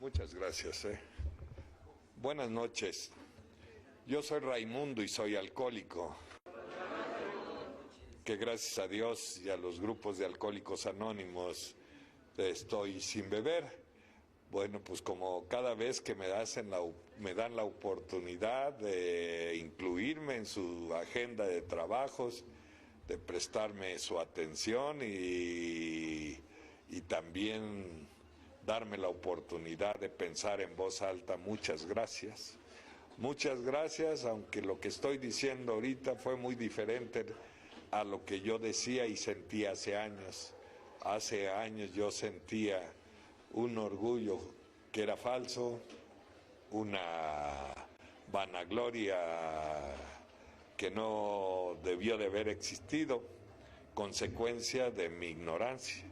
Muchas gracias. Buenas noches. Yo soy Raimundo y soy alcohólico. Que gracias a Dios y a los grupos de Alcohólicos Anónimos estoy sin beber. Bueno, pues como cada vez que me dan la oportunidad de incluirme en su agenda de trabajos, de prestarme su atención y también darme la oportunidad de pensar en voz alta, muchas gracias. Muchas gracias, aunque lo que estoy diciendo ahorita fue muy diferente a lo que yo decía y sentía hace años. Hace años yo sentía un orgullo que era falso, una vanagloria que no debió de haber existido, consecuencia de mi ignorancia,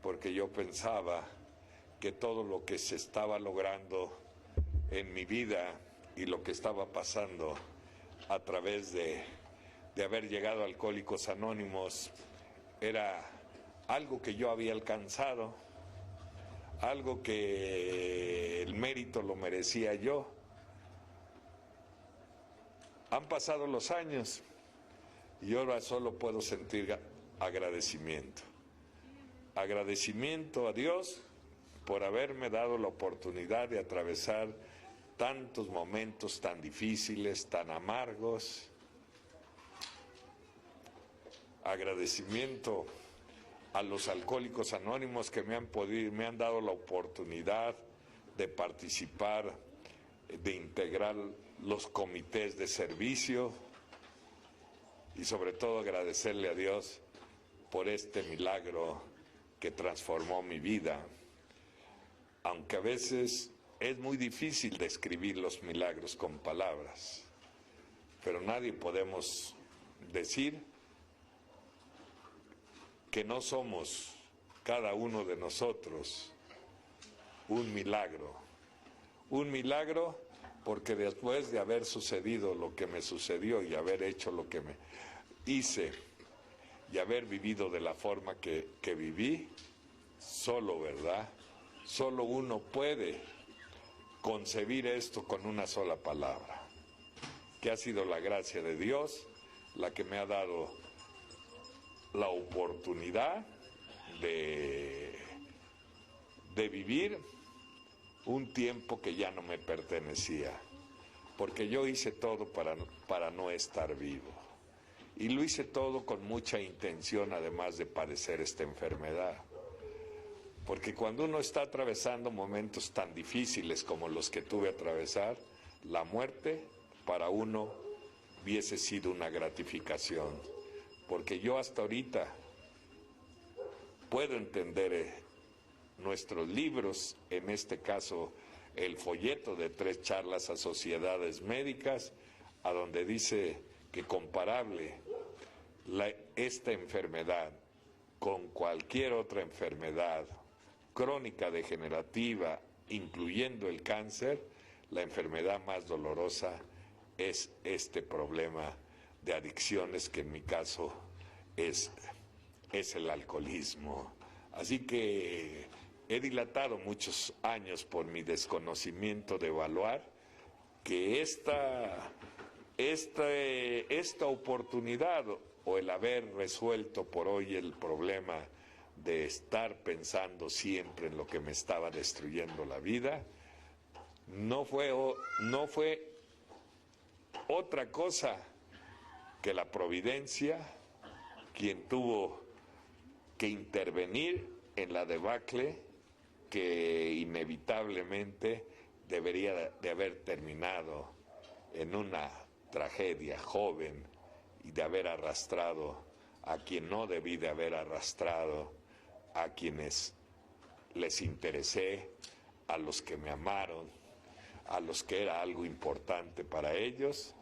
porque yo pensaba que todo lo que se estaba logrando en mi vida y lo que estaba pasando a través de haber llegado a Alcohólicos Anónimos era algo que yo había alcanzado, algo que el mérito lo merecía yo. Han pasado los años y ahora solo puedo sentir agradecimiento. Agradecimiento a Dios por haberme dado la oportunidad de atravesar tantos momentos tan difíciles, tan amargos. Agradecimiento a los Alcohólicos Anónimos que me han dado la oportunidad de participar, de integrar los comités de servicio y sobre todo agradecerle a Dios por este milagro que transformó mi vida. Aunque a veces es muy difícil describir los milagros con palabras, pero nadie podemos decir que no somos cada uno de nosotros un milagro. Un milagro porque después de haber sucedido lo que me sucedió y haber hecho lo que me hice y haber vivido de la forma que viví, solo, ¿verdad? Solo uno puede concebir esto con una sola palabra, que ha sido la gracia de Dios la que me ha dado la oportunidad de vivir un tiempo que ya no me pertenecía, porque yo hice todo para no estar vivo, y lo hice todo con mucha intención, además de padecer esta enfermedad. Porque cuando uno está atravesando momentos tan difíciles como los que tuve que atravesar, la muerte para uno hubiese sido una gratificación. Porque yo hasta ahorita puedo entender nuestros libros, en este caso el folleto de 3 charlas a sociedades médicas, a donde dice que comparable esta enfermedad con cualquier otra enfermedad crónica degenerativa, incluyendo el cáncer, la enfermedad más dolorosa es este problema de adicciones, que en mi caso es el alcoholismo. Así que he dilatado muchos años por mi desconocimiento de evaluar que esta oportunidad o el haber resuelto por hoy el problema de estar pensando siempre en lo que me estaba destruyendo la vida, no fue otra cosa que la providencia, quien tuvo que intervenir en la debacle que inevitablemente debería de haber terminado en una tragedia joven y de haber arrastrado a quien no debí de haber arrastrado, a quienes les interesé, a los que me amaron, a los que era algo importante para ellos.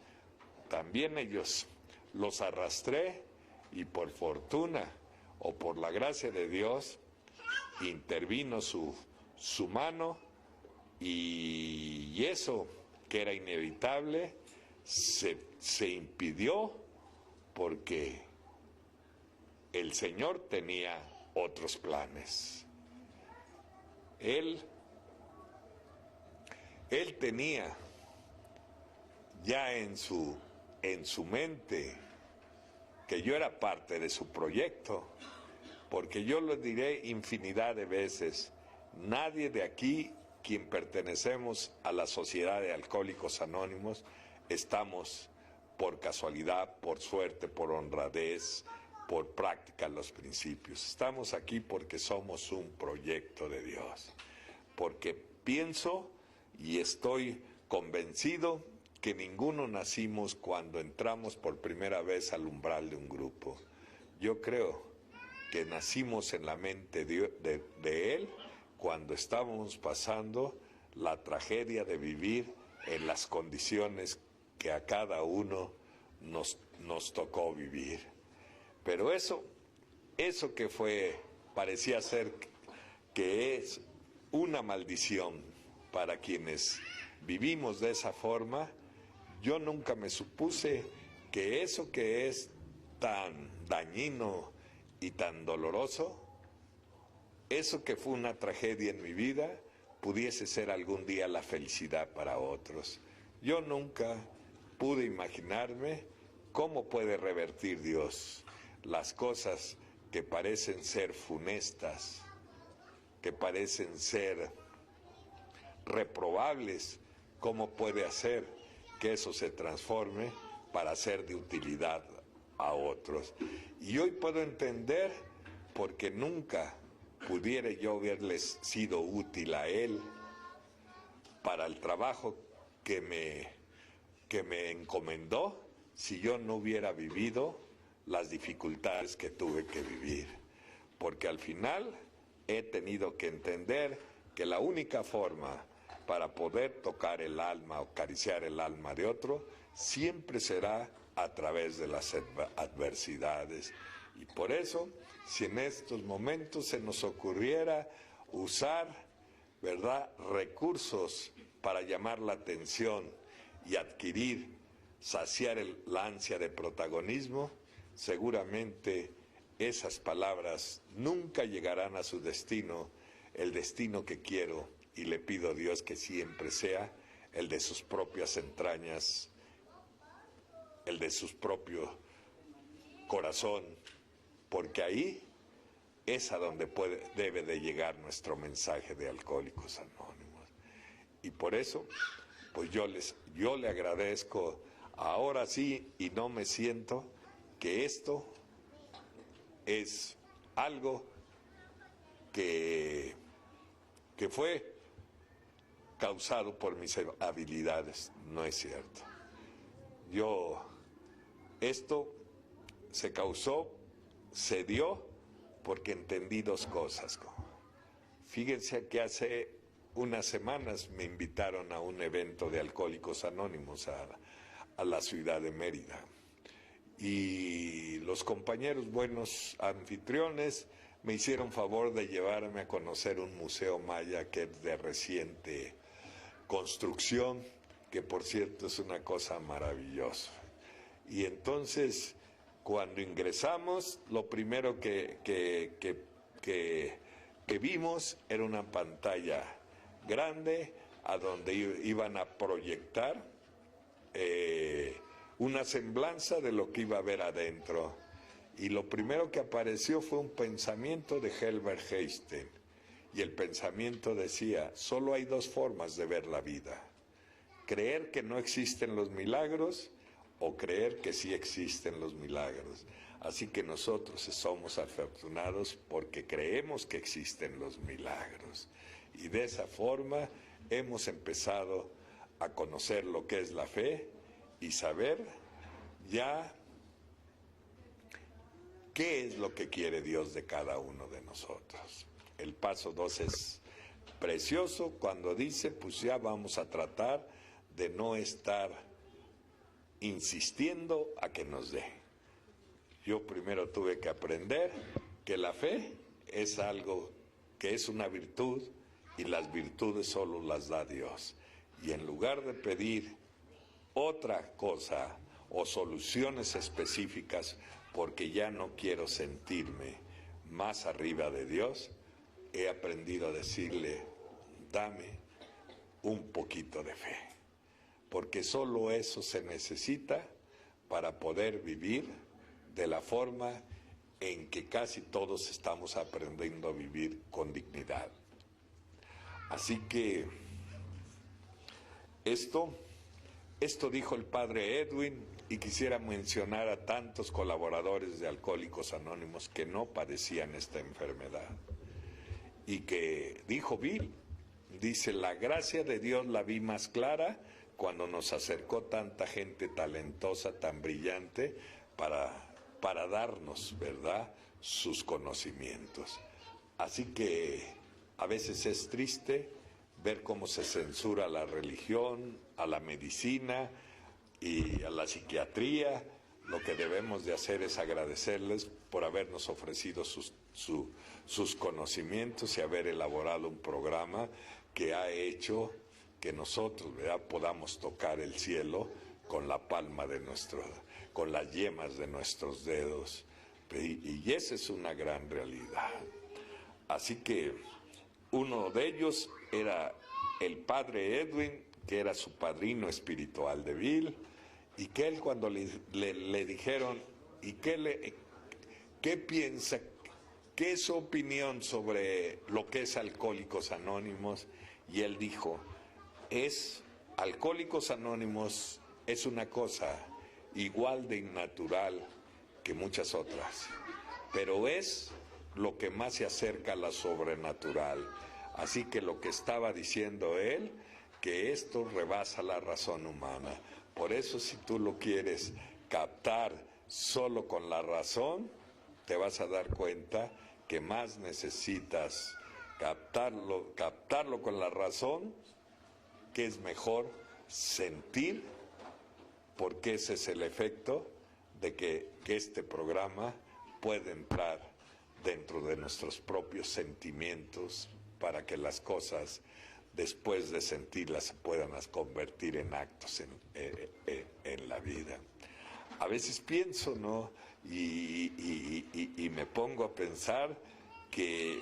También ellos los arrastré y por fortuna o por la gracia de Dios intervino su mano y eso que era inevitable se impidió porque el Señor tenía otros planes. Él Él tenía ya en su mente que yo era parte de su proyecto, porque yo lo diré infinidad de veces, nadie de aquí, quien pertenecemos a la Sociedad de Alcohólicos Anónimos, estamos por casualidad, por suerte, por honradez, por práctica los principios. Estamos aquí porque somos un proyecto de Dios, porque pienso y estoy convencido que ninguno nacimos cuando entramos por primera vez al umbral de un grupo. Yo creo que nacimos en la mente de Él cuando estábamos pasando la tragedia de vivir en las condiciones que a cada uno nos tocó vivir. Pero eso que fue, parecía ser que es una maldición para quienes vivimos de esa forma, yo nunca me supuse que eso que es tan dañino y tan doloroso, eso que fue una tragedia en mi vida, pudiese ser algún día la felicidad para otros. Yo nunca pude imaginarme cómo puede revertir Dios las cosas que parecen ser funestas, que parecen ser reprobables, cómo puede hacer que eso se transforme para ser de utilidad a otros. Y hoy puedo entender porque nunca pudiera yo haberles sido útil a Él para el trabajo que me encomendó si yo no hubiera vivido las dificultades que tuve que vivir. Porque al final he tenido que entender que la única forma para poder tocar el alma o acariciar el alma de otro siempre será a través de las adversidades. Y por eso, si en estos momentos se nos ocurriera usar, ¿verdad?, recursos para llamar la atención y adquirir, saciar la ansia de protagonismo, seguramente esas palabras nunca llegarán a su destino, el destino que quiero y le pido a Dios que siempre sea el de sus propias entrañas, el de su propio corazón, porque ahí es a donde debe de llegar nuestro mensaje de Alcohólicos Anónimos. Y por eso, pues yo le agradezco ahora sí, y no me siento que esto es algo que fue causado por mis habilidades. No es cierto. Esto se dio porque entendí dos cosas. Fíjense que hace unas semanas me invitaron a un evento de Alcohólicos Anónimos a la ciudad de Mérida. Y los compañeros buenos anfitriones me hicieron favor de llevarme a conocer un museo maya que es de reciente construcción, que por cierto es una cosa maravillosa. Y entonces, cuando ingresamos, lo primero que vimos era una pantalla grande a donde iban a proyectar una semblanza de lo que iba a haber adentro. Y lo primero que apareció fue un pensamiento de Albert Einstein. Y el pensamiento decía, solo hay dos formas de ver la vida: creer que no existen los milagros o creer que sí existen los milagros. Así que nosotros somos afortunados porque creemos que existen los milagros. Y de esa forma hemos empezado a conocer lo que es la fe y saber ya qué es lo que quiere Dios de cada uno de nosotros. El paso 2 es precioso cuando dice, pues ya vamos a tratar de no estar insistiendo a que nos dé. Yo primero tuve que aprender que la fe es algo que es una virtud y las virtudes solo las da Dios. Y en lugar de pedir otra cosa o soluciones específicas, porque ya no quiero sentirme más arriba de Dios, he aprendido a decirle, dame un poquito de fe, porque solo eso se necesita para poder vivir de la forma en que casi todos estamos aprendiendo a vivir con dignidad. Así que esto dijo el padre Edwin, y quisiera mencionar a tantos colaboradores de Alcohólicos Anónimos que no padecían esta enfermedad. Y que dijo Bill, dice, la gracia de Dios la vi más clara cuando nos acercó tanta gente talentosa, tan brillante, para darnos, ¿verdad?, sus conocimientos. Así que a veces es triste ver cómo se censura a la religión, a la medicina y a la psiquiatría. Lo que debemos de hacer es agradecerles por habernos ofrecido sus conocimientos y haber elaborado un programa que ha hecho que nosotros, ¿verdad?, podamos tocar el cielo con la palma de con las yemas de nuestros dedos. Y esa es una gran realidad. Así que uno de ellos era el padre Edwin, que era su padrino espiritual de Bill, y que él cuando le dijeron, ¿y qué piensa, qué es su opinión sobre lo que es Alcohólicos Anónimos? Y él dijo, Alcohólicos Anónimos es una cosa igual de innatural que muchas otras, pero es lo que más se acerca a la sobrenatural. Así que lo que estaba diciendo él, que esto rebasa la razón humana. Por eso, si tú lo quieres captar solo con la razón, te vas a dar cuenta que más necesitas captarlo con la razón, que es mejor sentir, porque ese es el efecto de que este programa puede entrar dentro de nuestros propios sentimientos para que las cosas, después de sentirlas, se puedan convertir en actos en la vida. A veces pienso, ¿no?, y me pongo a pensar que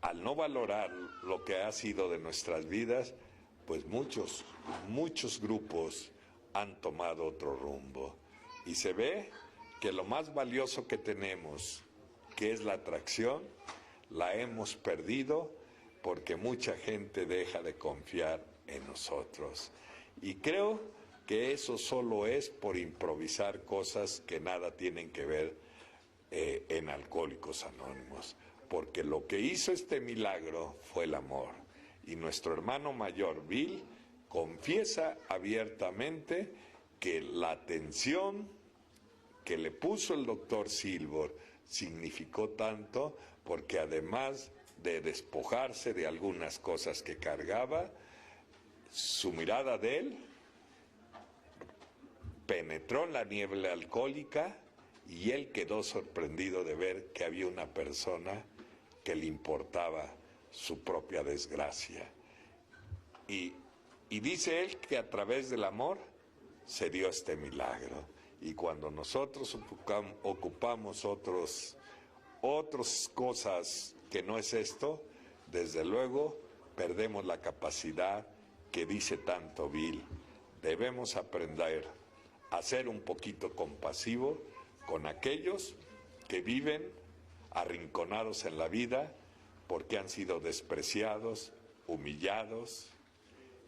al no valorar lo que ha sido de nuestras vidas, pues muchos grupos han tomado otro rumbo. Y se ve que lo más valioso que tenemos, que es la atracción, la hemos perdido porque mucha gente deja de confiar en nosotros. Y creo que eso solo es por improvisar cosas que nada tienen que ver en Alcohólicos Anónimos. Porque lo que hizo este milagro fue el amor. Y nuestro hermano mayor, Bill, confiesa abiertamente que la atención que le puso el doctor Silver significó tanto, porque además de despojarse de algunas cosas que cargaba, su mirada de él penetró en la niebla alcohólica y él quedó sorprendido de ver que había una persona que le importaba su propia desgracia. Y dice él que a través del amor se dio este milagro. Y cuando nosotros ocupamos otras cosas que no es esto, desde luego perdemos la capacidad que dice tanto Bill. Debemos aprender a ser un poquito compasivo con aquellos que viven arrinconados en la vida porque han sido despreciados, humillados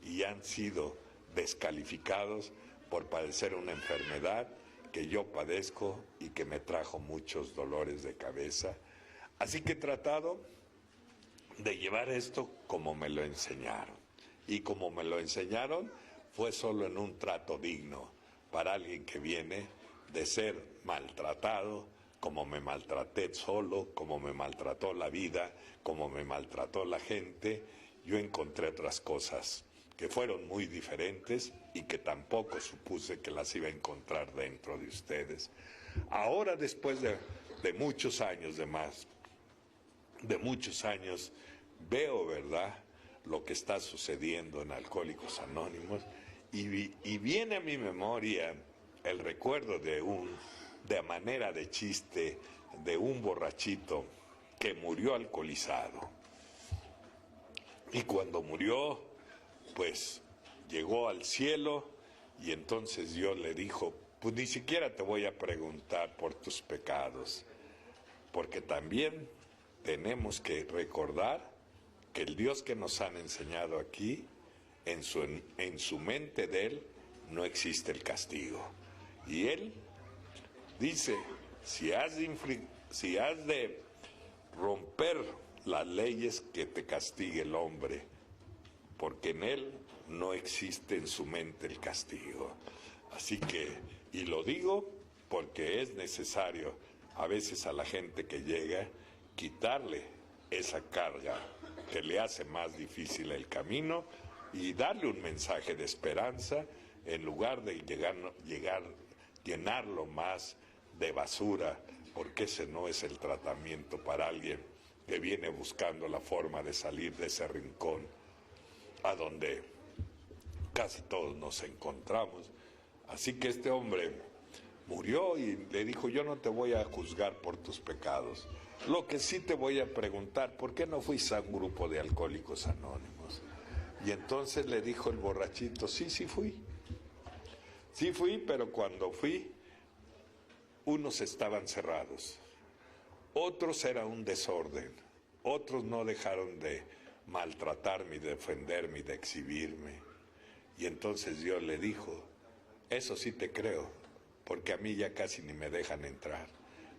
y han sido descalificados por padecer una enfermedad que yo padezco y que me trajo muchos dolores de cabeza. Así que he tratado de llevar esto como me lo enseñaron. Y como me lo enseñaron fue solo en un trato digno para alguien que viene de ser maltratado, como me maltraté solo, como me maltrató la vida, como me maltrató la gente. Yo encontré otras cosas que fueron muy diferentes y que tampoco supuse que las iba a encontrar dentro de ustedes. Ahora, después de muchos años de muchos años, veo, ¿verdad?, lo que está sucediendo en Alcohólicos Anónimos y viene a mi memoria el recuerdo de manera de chiste, de un borrachito que murió alcoholizado. Y cuando murió, pues llegó al cielo y entonces Dios le dijo, pues ni siquiera te voy a preguntar por tus pecados, porque también tenemos que recordar que el Dios que nos han enseñado aquí, en su mente de Él, no existe el castigo. Y Él dice, si has de romper las leyes, que te castigue el hombre, porque en Él no existe en su mente el castigo. Así que, y lo digo porque es necesario a veces a la gente que llega quitarle esa carga que le hace más difícil el camino y darle un mensaje de esperanza en lugar de llenarlo más de basura, porque ese no es el tratamiento para alguien que viene buscando la forma de salir de ese rincón a donde casi todos nos encontramos. Así que este hombre murió y le dijo, yo no te voy a juzgar por tus pecados. Lo que sí te voy a preguntar, ¿por qué no fuiste a un grupo de alcohólicos anónimos? Y entonces le dijo el borrachito, sí fui. Sí fui, pero cuando fui, unos estaban cerrados, otros era un desorden, otros no dejaron de maltratarme, de defenderme, de exhibirme. Y entonces Dios le dijo, eso sí te creo, porque a mí ya casi ni me dejan entrar.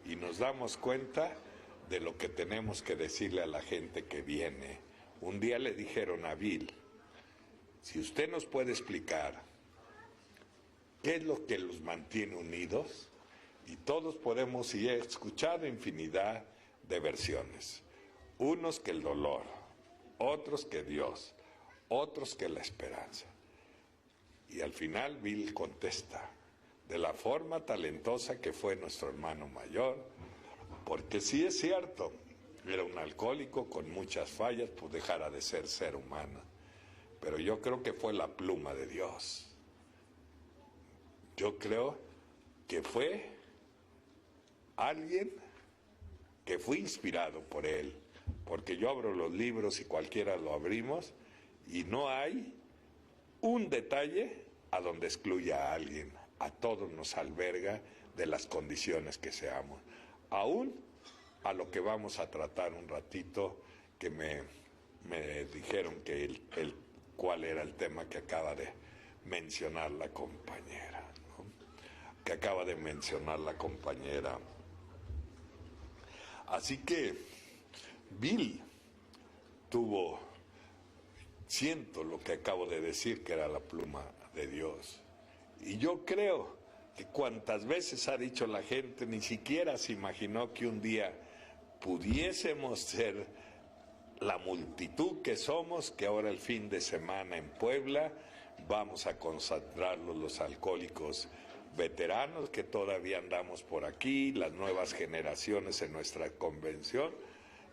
Y nos damos cuenta de lo que tenemos que decirle a la gente que viene. Un día le dijeron a Bill, si usted nos puede explicar qué es lo que los mantiene unidos, y todos podemos, y he escuchado infinidad de versiones, unos que el dolor, otros que Dios, otros que la esperanza. Y al final Bill contesta, de la forma talentosa que fue nuestro hermano mayor, porque sí es cierto, era un alcohólico con muchas fallas, pues dejara de ser humano, pero yo creo que fue la pluma de Dios. Yo creo que fue alguien que fue inspirado por Él, porque yo abro los libros y cualquiera lo abrimos y no hay un detalle a donde excluya a alguien. A todos nos alberga de las condiciones que seamos. Aún a lo que vamos a tratar un ratito, que me dijeron que cuál era el tema que acaba de mencionar la compañera, ¿no? Que acaba de mencionar la compañera. Así que Bill tuvo, siento lo que acabo de decir, que era la pluma de Dios. Y yo creo que cuantas veces ha dicho la gente, ni siquiera se imaginó que un día pudiésemos ser la multitud que somos, que ahora el fin de semana en Puebla vamos a concentrarnos los alcohólicos veteranos que todavía andamos por aquí, las nuevas generaciones en nuestra convención.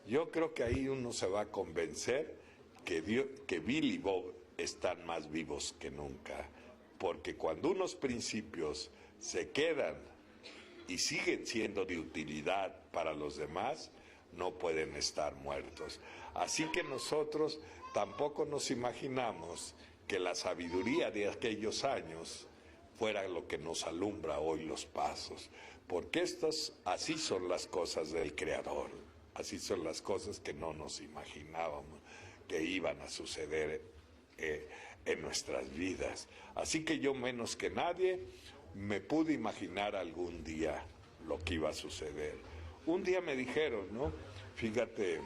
Yo creo que ahí uno se va a convencer que Bill y Bob están más vivos que nunca, porque cuando unos principios se quedan y siguen siendo de utilidad para los demás, no pueden estar muertos. Así que nosotros tampoco nos imaginamos que la sabiduría de aquellos años fuera lo que nos alumbra hoy los pasos, porque así son las cosas del Creador, así son las cosas que no nos imaginábamos que iban a suceder en nuestras vidas. Así que yo menos que nadie me pude imaginar algún día lo que iba a suceder. Un día me dijeron, ¿no? Fíjate,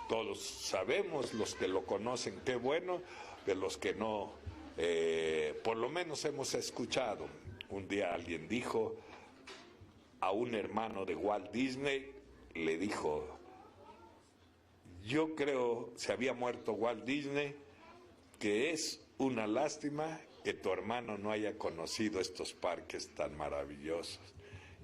todos sabemos, los que lo conocen, qué bueno, de los que no, por lo menos hemos escuchado. Un día alguien dijo a un hermano de Walt Disney, le dijo, yo creo, se había muerto Walt Disney, que es una lástima que tu hermano no haya conocido estos parques tan maravillosos.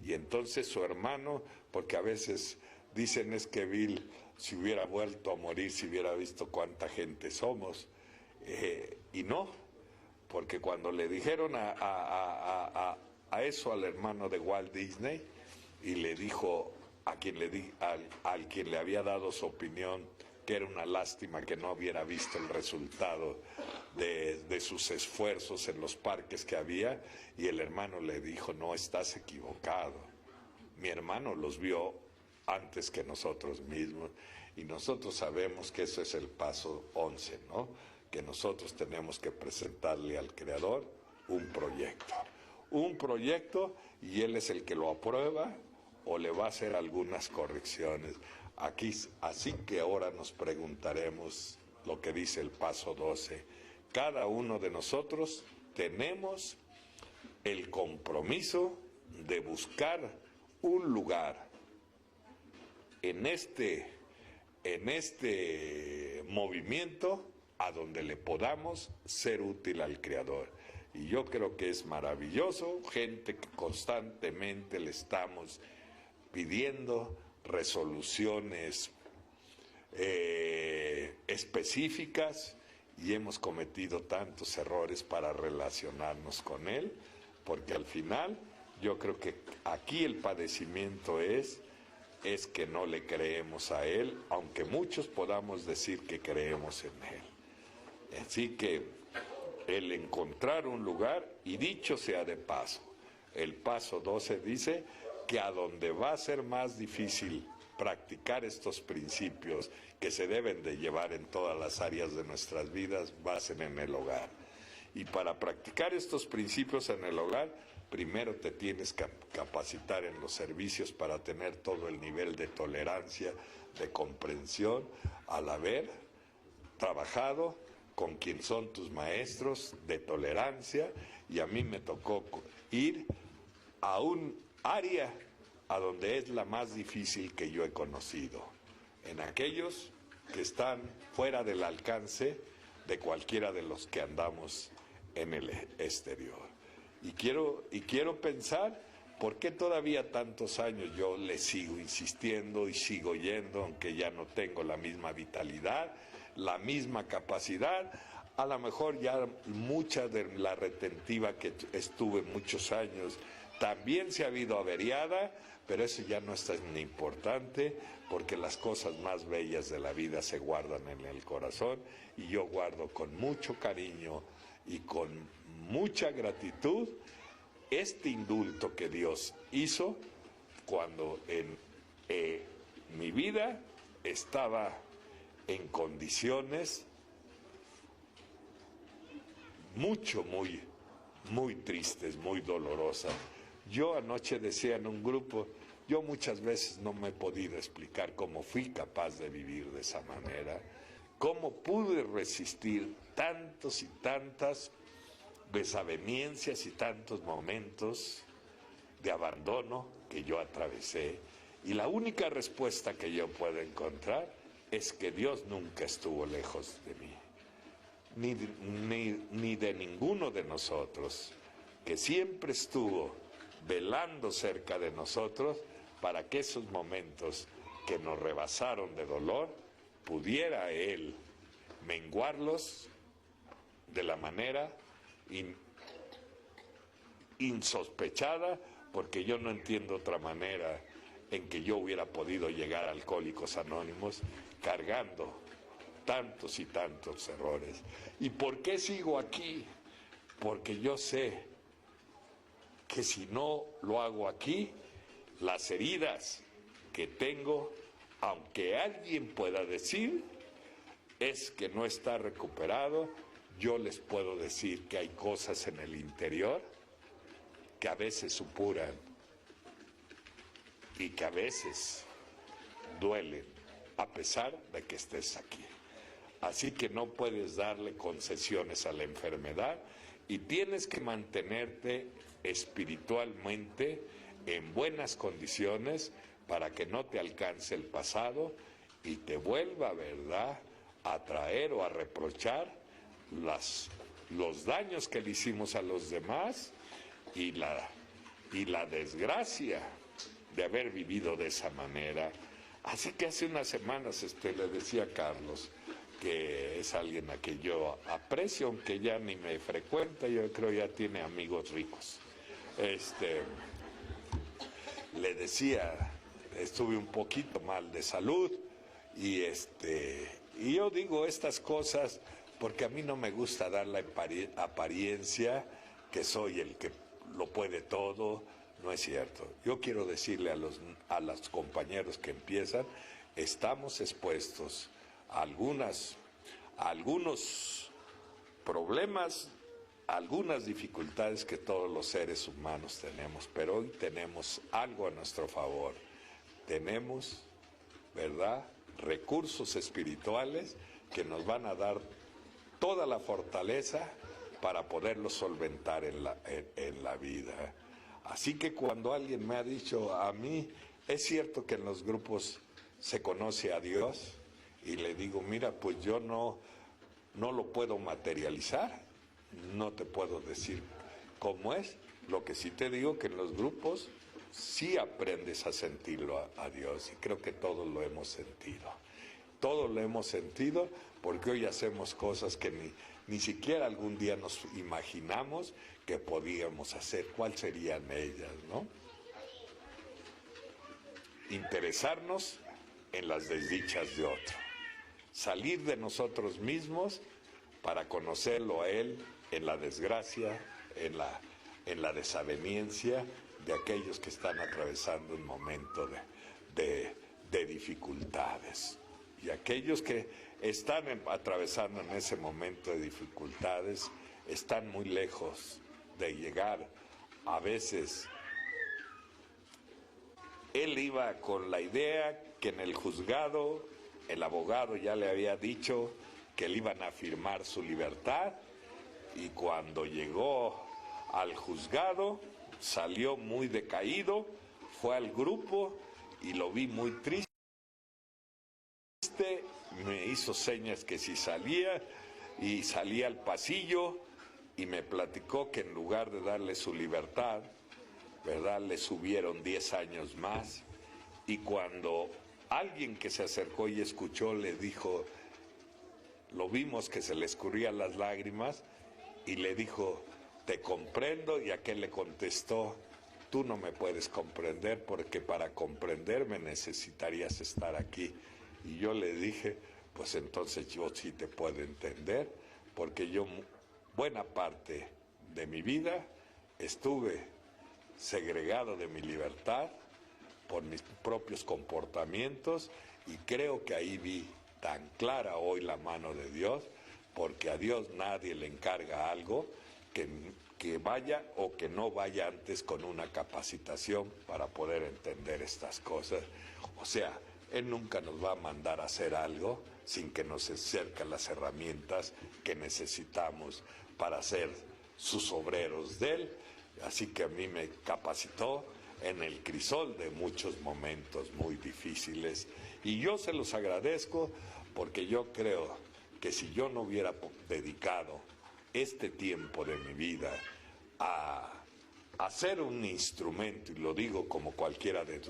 Y entonces su hermano, porque a veces dicen es que Bill si hubiera vuelto a morir, si hubiera visto cuánta gente somos, y no, porque cuando le dijeron a eso al hermano de Walt Disney, y le dijo al quien le había dado su opinión que era una lástima que no hubiera visto el resultado de sus esfuerzos en los parques que había, y el hermano le dijo: no, estás equivocado. Mi hermano los vio antes que nosotros mismos, y nosotros sabemos que eso es el paso 11, ¿no? Que nosotros tenemos que presentarle al Creador un proyecto, y Él es el que lo aprueba o le va a hacer algunas correcciones. Aquí, así que ahora nos preguntaremos lo que dice el paso 12. Cada uno de nosotros tenemos el compromiso de buscar un lugar en este movimiento a donde le podamos ser útil al Creador. Y yo creo que es maravilloso, gente que constantemente le estamos pidiendo resoluciones específicas, y hemos cometido tantos errores para relacionarnos con Él, porque al final yo creo que aquí el padecimiento es que no le creemos a Él, aunque muchos podamos decir que creemos en Él. Así que el encontrar un lugar, y dicho sea de paso, el paso 12 dice que a donde va a ser más difícil practicar estos principios que se deben de llevar en todas las áreas de nuestras vidas, va a ser en el hogar. Y para practicar estos principios en el hogar, primero te tienes que capacitar en los servicios para tener todo el nivel de tolerancia, de comprensión, al haber trabajado con quien son tus maestros de tolerancia. Y a mí me tocó ir a un área a donde es la más difícil que yo he conocido, en aquellos que están fuera del alcance de cualquiera de los que andamos en el exterior. Y quiero pensar por qué todavía tantos años yo le sigo insistiendo y sigo yendo, aunque ya no tengo la misma vitalidad, la misma capacidad. A lo mejor ya mucha de la retentiva que estuve muchos años también se ha habido averiada, pero eso ya no es tan importante, porque las cosas más bellas de la vida se guardan en el corazón, y yo guardo con mucho cariño y con mucha gratitud este indulto que Dios hizo cuando en mi vida estaba en condiciones muy tristes, muy dolorosas. Yo anoche decía en un grupo, yo muchas veces no me he podido explicar cómo fui capaz de vivir de esa manera, cómo pude resistir tantos y tantas desavenencias y tantos momentos de abandono que yo atravesé. Y la única respuesta que yo puedo encontrar es que Dios nunca estuvo lejos de mí, ni de ninguno de nosotros, que siempre estuvo velando cerca de nosotros para que esos momentos que nos rebasaron de dolor, pudiera Él menguarlos de la manera insospechada, porque yo no entiendo otra manera en que yo hubiera podido llegar a Alcohólicos Anónimos cargando tantos y tantos errores. ¿Y por qué sigo aquí? Porque yo sé que si no lo hago aquí, las heridas que tengo, aunque alguien pueda decir es que no está recuperado, yo les puedo decir que hay cosas en el interior que a veces supuran y que a veces duelen, a pesar de que estés aquí. Así que no puedes darle concesiones a la enfermedad, y tienes que mantenerte espiritualmente en buenas condiciones para que no te alcance el pasado y te vuelva, ¿verdad?, a traer o a reprochar los daños que le hicimos a los demás y la desgracia de haber vivido de esa manera. Así que hace unas semanas le decía a Carlos, que es alguien a quien yo aprecio, aunque ya ni me frecuenta, yo creo ya tiene amigos ricos. Le decía, estuve un poquito mal de salud Y yo digo estas cosas porque a mí no me gusta dar la apariencia que soy el que lo puede todo. No es cierto. Yo quiero decirle a los compañeros que empiezan, estamos expuestos a algunos problemas, algunas dificultades que todos los seres humanos tenemos, pero hoy tenemos algo a nuestro favor. Tenemos, ¿verdad?, recursos espirituales que nos van a dar toda la fortaleza para poderlo solventar en la vida. Así que cuando alguien me ha dicho a mí, es cierto que en los grupos se conoce a Dios, y le digo, mira, pues yo no lo puedo materializar, no te puedo decir cómo es. Lo que sí te digo que en los grupos sí aprendes a sentirlo a Dios, y creo que todos lo hemos sentido. Todos lo hemos sentido porque hoy hacemos cosas que ni siquiera algún día nos imaginamos que podíamos hacer. ¿Cuáles serían ellas, no? Interesarnos en las desdichas de otro. Salir de nosotros mismos para conocerlo a Él en la desgracia, en la desaveniencia de aquellos que están atravesando un momento de dificultades. Y aquellos que están atravesando en ese momento de dificultades están muy lejos de llegar. A veces él iba con la idea que en el juzgado el abogado ya le había dicho que le iban a firmar su libertad, y cuando llegó al juzgado salió muy decaído, fue al grupo y lo vi muy triste. Me hizo señas que si salía, y salía al pasillo y me platicó que en lugar de darle su libertad, ¿verdad?, le subieron 10 años más. Y cuando alguien que se acercó y escuchó le dijo, lo vimos que se le escurrían las lágrimas, y le dijo, te comprendo, y aquel le contestó, tú no me puedes comprender porque para comprenderme necesitarías estar aquí. Y yo le dije, pues entonces yo sí te puedo entender, porque yo buena parte de mi vida estuve segregado de mi libertad por mis propios comportamientos, y creo que ahí vi tan clara hoy la mano de Dios, porque a Dios nadie le encarga algo que vaya o que no vaya antes con una capacitación para poder entender estas cosas. O sea, Él nunca nos va a mandar a hacer algo sin que nos acerque las herramientas que necesitamos para ser sus obreros de Él. Así que a mí me capacitó en el crisol de muchos momentos muy difíciles, y yo se los agradezco, porque yo creo que si yo no hubiera dedicado este tiempo de mi vida a ser un instrumento, y lo digo como cualquiera de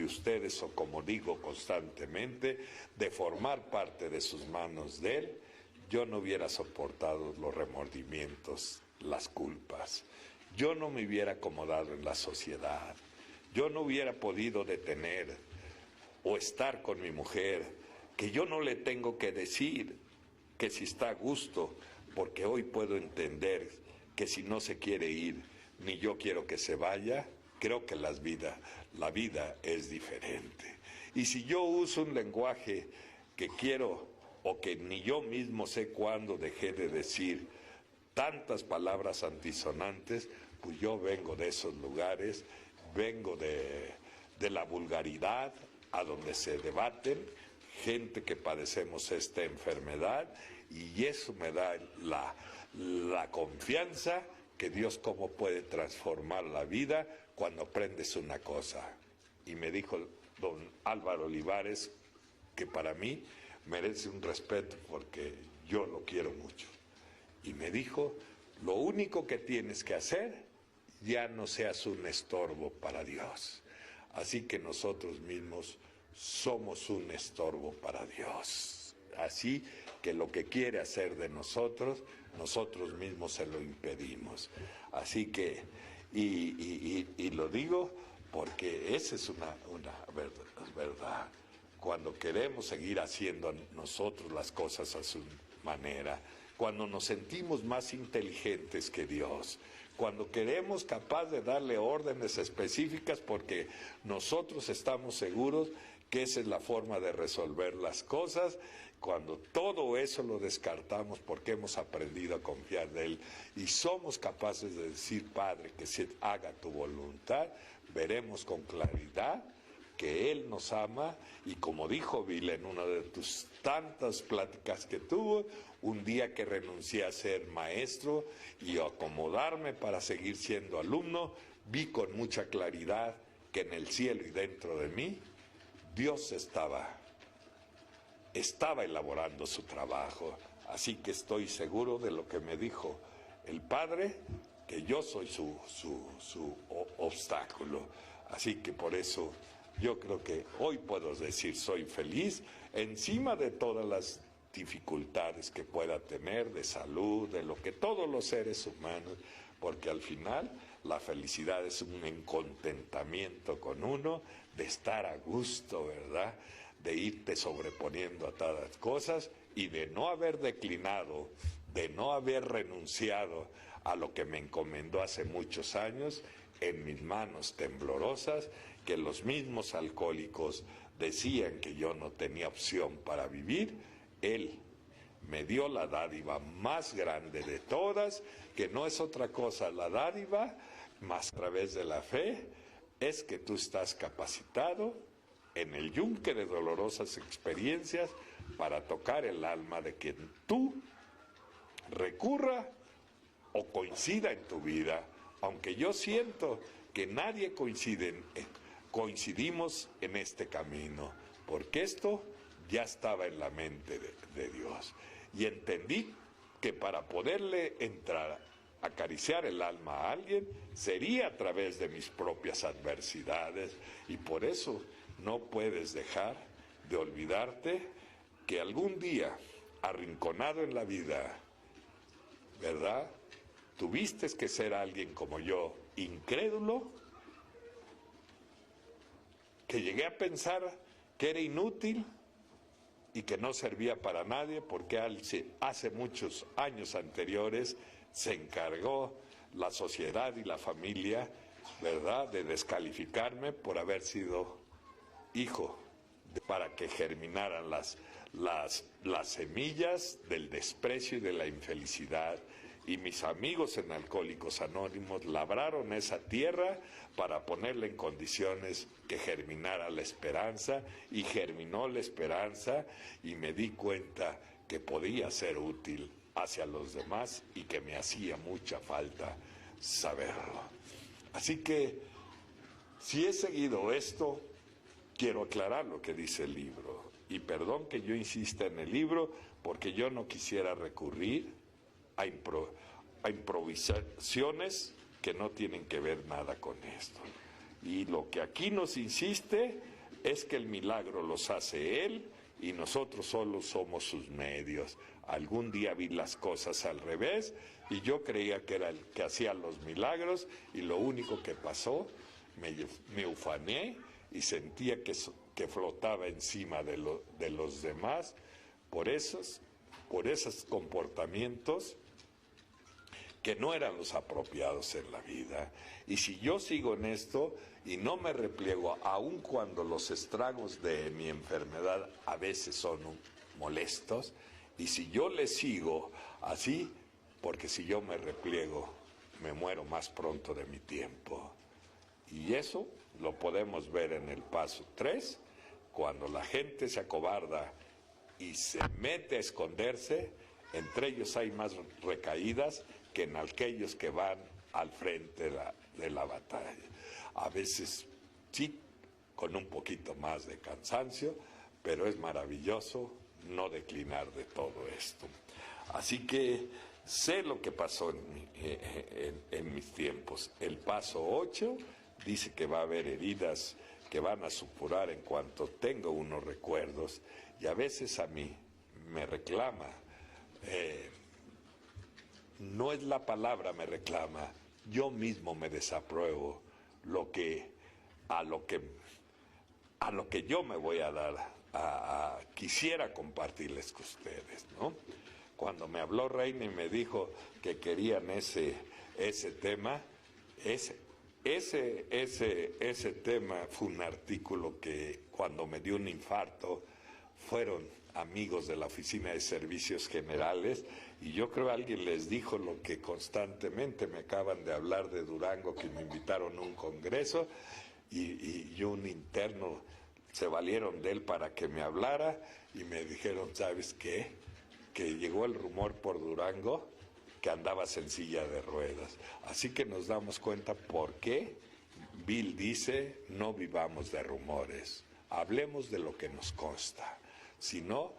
ustedes, o como digo constantemente, de formar parte de sus manos de Él, yo no hubiera soportado los remordimientos, las culpas. Yo no me hubiera acomodado en la sociedad. Yo no hubiera podido detener o estar con mi mujer, que yo no le tengo que decir que si está a gusto, porque hoy puedo entender que si no se quiere ir, ni yo quiero que se vaya. Creo que la vida es diferente. Y si yo uso un lenguaje que quiero, o que ni yo mismo sé cuándo dejé de decir tantas palabras antisonantes, pues yo vengo de esos lugares, vengo de la vulgaridad, a donde se debaten gente que padecemos esta enfermedad, y eso me da la confianza que Dios cómo puede transformar la vida cuando aprendes una cosa. Y me dijo don Álvaro Olivares, que para mí merece un respeto porque yo lo quiero mucho, y me dijo, lo único que tienes que hacer, ya no seas un estorbo para Dios. Así que nosotros mismos somos un estorbo para Dios. Así que lo que quiere hacer de nosotros, nosotros mismos se lo impedimos. Así que, y lo digo porque esa es una verdad. cuando queremos seguir haciendo nosotros las cosas a su manera, cuando nos sentimos más inteligentes que Dios, cuando queremos capaz de darle órdenes específicas porque nosotros estamos seguros que esa es la forma de resolver las cosas, cuando todo eso lo descartamos porque hemos aprendido a confiar de Él y somos capaces de decir, Padre, que se haga tu voluntad, veremos con claridad que Él nos ama y como dijo Bill en una de tus tantas pláticas que tuvo, un día que renuncié a ser maestro y a acomodarme para seguir siendo alumno, vi con mucha claridad que en el cielo y dentro de mí, Dios estaba elaborando su trabajo. Así que estoy seguro de lo que me dijo el Padre, que yo soy su obstáculo. Así que por eso yo creo que hoy puedo decir soy feliz encima de todas las dificultades que pueda tener de salud, de lo que todos los seres humanos, porque al final la felicidad es un contentamiento con uno, de estar a gusto, ¿verdad? De irte sobreponiendo a todas las cosas y de no haber declinado, de no haber renunciado a lo que me encomendó hace muchos años en mis manos temblorosas, que los mismos alcohólicos decían que yo no tenía opción para vivir. Él me dio la dádiva más grande de todas, que no es otra cosa la dádiva, más a través de la fe, es que tú estás capacitado en el yunque de dolorosas experiencias para tocar el alma de quien tú recurra o coincida en tu vida, aunque yo siento que nadie coincidimos en este camino, porque esto ya estaba en la mente de Dios. Y entendí que para poderle entrar, acariciar el alma a alguien, sería a través de mis propias adversidades, y por eso no puedes dejar de olvidarte que algún día, arrinconado en la vida, ¿verdad?, tuviste que ser alguien como yo, incrédulo, que llegué a pensar que era inútil y que no servía para nadie, porque hace muchos años anteriores se encargó la sociedad y la familia, ¿verdad?, de descalificarme por haber sido hijo, para que germinaran las semillas del desprecio y de la infelicidad. Y mis amigos en Alcohólicos Anónimos labraron esa tierra para ponerla en condiciones que germinara la esperanza, y germinó la esperanza, y me di cuenta que podía ser útil hacia los demás y que me hacía mucha falta saberlo. Así que, si he seguido esto, quiero aclarar lo que dice el libro. Y perdón que yo insista en el libro, porque yo no quisiera recurrir a improvisaciones que no tienen que ver nada con esto. Y lo que aquí nos insiste es que el milagro los hace Él y nosotros solo somos sus medios. Algún día vi las cosas al revés y yo creía que era el que hacía los milagros, y lo único que pasó, me ufané y sentía que flotaba encima de los demás por esos comportamientos que no eran los apropiados en la vida. Y si yo sigo en esto y no me repliego, aun cuando los estragos de mi enfermedad a veces son molestos, y si yo le sigo así, porque si yo me repliego, me muero más pronto de mi tiempo. Y eso lo podemos ver en el paso 3, cuando la gente se acobarda y se mete a esconderse, entre ellos hay más recaídas que en aquellos que van al frente de la batalla. A veces sí, con un poquito más de cansancio, pero es maravilloso no declinar de todo esto. Así que sé lo que pasó en mis tiempos. El paso 8 dice que va a haber heridas que van a supurar en cuanto tengo unos recuerdos, y a veces a mí me reclama, no es la palabra me reclama, yo mismo me desapruebo a lo que yo me voy a dar quisiera compartirles con ustedes, ¿no? Cuando me habló Reina y me dijo que querían ese tema, ese tema fue un artículo que cuando me dio un infarto fueron amigos de la Oficina de Servicios Generales y yo creo que alguien les dijo lo que constantemente me acaban de hablar de Durango, que me invitaron a un congreso y yo un interno se valieron de él para que me hablara y me dijeron, ¿sabes qué? Que llegó el rumor por Durango que andabas en silla de ruedas. Así que nos damos cuenta por qué Bill dice, no vivamos de rumores, hablemos de lo que nos consta. Si no,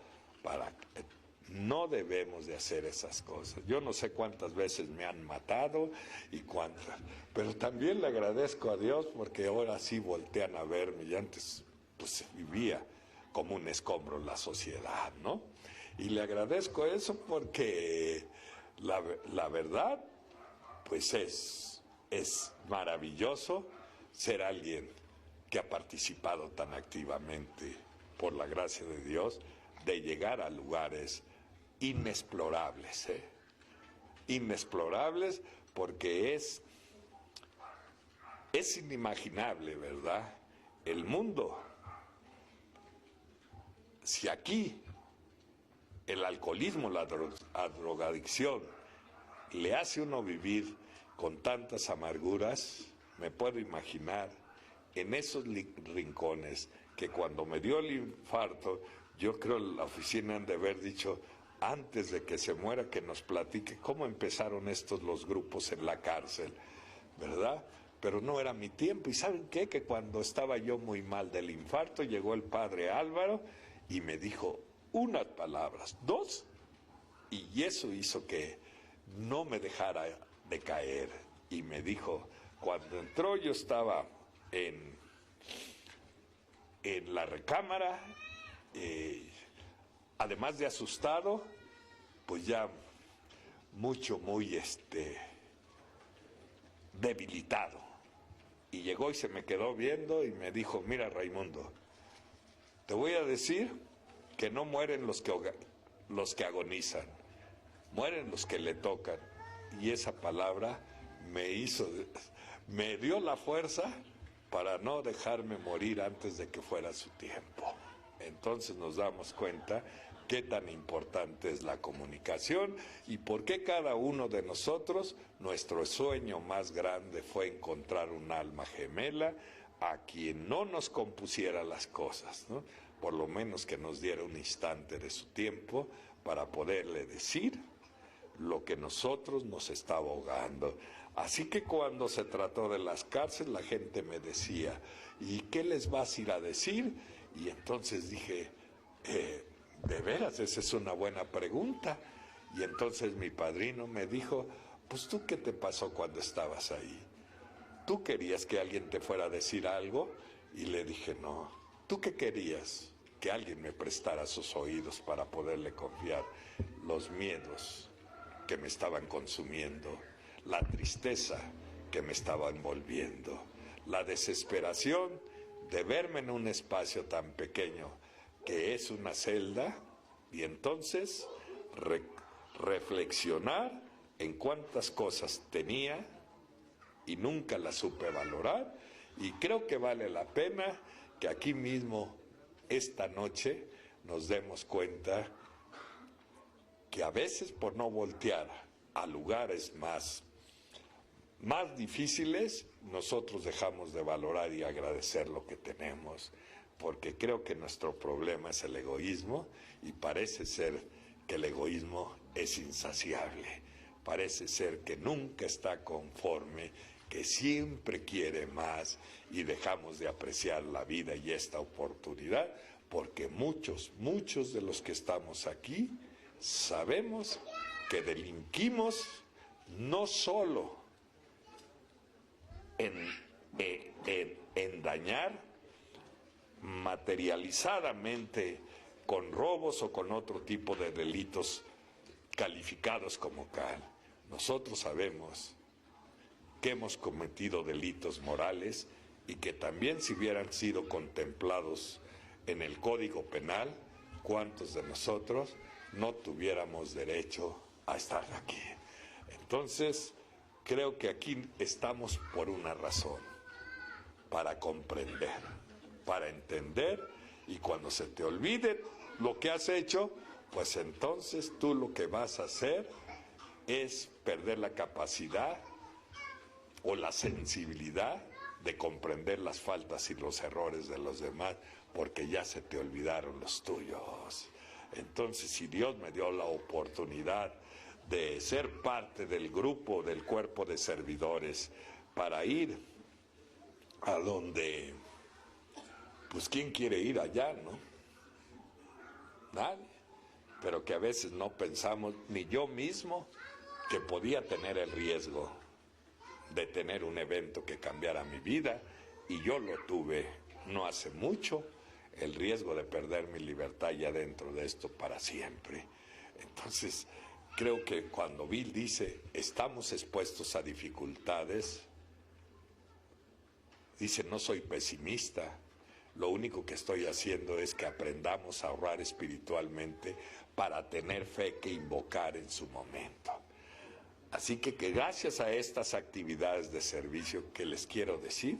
no debemos de hacer esas cosas. Yo no sé cuántas veces me han matado y cuántas, pero también le agradezco a Dios porque ahora sí voltean a verme y antes pues vivía como un escombro en la sociedad, ¿no? Y le agradezco eso porque la verdad pues es maravilloso ser alguien que ha participado tan activamente, por la gracia de Dios, de llegar a lugares inexplorables, inexplorables porque es inimaginable, ¿verdad? El mundo, si aquí el alcoholismo, la drogadicción, le hace a uno vivir con tantas amarguras, me puedo imaginar en esos rincones que cuando me dio el infarto, yo creo la oficina han de haber dicho, antes de que se muera, que nos platique cómo empezaron los grupos en la cárcel, ¿verdad? Pero no era mi tiempo. ¿Y saben qué? Que cuando estaba yo muy mal del infarto, llegó el padre Álvaro y me dijo unas palabras, dos, y eso hizo que no me dejara de caer. Y me dijo, cuando entró yo estaba en la recámara, además de asustado, pues ya muy debilitado. Y llegó y se me quedó viendo y me dijo, mira Raimundo, te voy a decir que no mueren los que agonizan, mueren los que le tocan. Y esa palabra me dio la fuerza para no dejarme morir antes de que fuera su tiempo. Entonces nos damos cuenta qué tan importante es la comunicación y por qué cada uno de nosotros, nuestro sueño más grande fue encontrar un alma gemela a quien no nos compusiera las cosas, ¿no? Por lo menos que nos diera un instante de su tiempo para poderle decir lo que nosotros nos estaba ahogando. Así que cuando se trató de las cárceles, la gente me decía, ¿y qué les vas a ir a decir? Y entonces dije, de veras, esa es una buena pregunta. Y entonces mi padrino me dijo, pues ¿tú qué te pasó cuando estabas ahí? ¿Tú querías que alguien te fuera a decir algo? Y le dije, no. ¿Tú qué querías? Que alguien me prestara sus oídos para poderle confiar. Los miedos que me estaban consumiendo, la tristeza que me estaba envolviendo, la desesperación de verme en un espacio tan pequeño que es una celda, y entonces reflexionar en cuántas cosas tenía y nunca las supe valorar, y creo que vale la pena que aquí mismo esta noche nos demos cuenta que a veces por no voltear a lugares más difíciles, nosotros dejamos de valorar y agradecer lo que tenemos, porque creo que nuestro problema es el egoísmo y parece ser que el egoísmo es insaciable, parece ser que nunca está conforme, que siempre quiere más y dejamos de apreciar la vida y esta oportunidad, porque muchos de los que estamos aquí sabemos que delinquimos no solo en dañar materializadamente con robos o con otro tipo de delitos calificados como tal. Nosotros sabemos que hemos cometido delitos morales y que también si hubieran sido contemplados en el Código Penal, ¿cuántos de nosotros no tuviéramos derecho a estar aquí? Entonces, creo que aquí estamos por una razón, para comprender, para entender, y cuando se te olvide lo que has hecho, pues entonces tú lo que vas a hacer es perder la capacidad o la sensibilidad de comprender las faltas y los errores de los demás, porque ya se te olvidaron los tuyos. Entonces, si Dios me dio la oportunidad de ser parte del grupo, del cuerpo de servidores, para ir a donde, pues ¿quién quiere ir allá, no? Nadie. Pero que a veces no pensamos, ni yo mismo, que podía tener el riesgo de tener un evento que cambiara mi vida, y yo lo tuve no hace mucho, el riesgo de perder mi libertad ya dentro de esto para siempre. Entonces, creo que cuando Bill dice, estamos expuestos a dificultades, dice, no soy pesimista, lo único que estoy haciendo es que aprendamos a ahorrar espiritualmente para tener fe que invocar en su momento. Así que gracias a estas actividades de servicio que les quiero decir,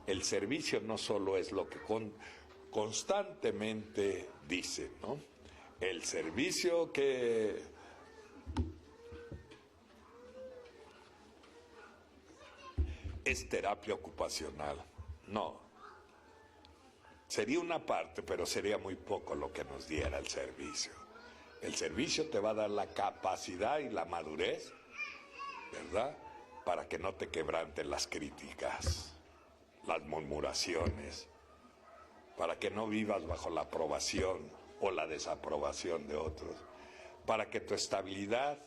el servicio no solo es lo que constantemente dicen, ¿no? El servicio que es terapia ocupacional, no. Sería una parte, pero sería muy poco lo que nos diera el servicio. El servicio te va a dar la capacidad y la madurez, ¿verdad?, para que no te quebranten las críticas, las murmuraciones, para que no vivas bajo la aprobación o la desaprobación de otros, para que tu estabilidad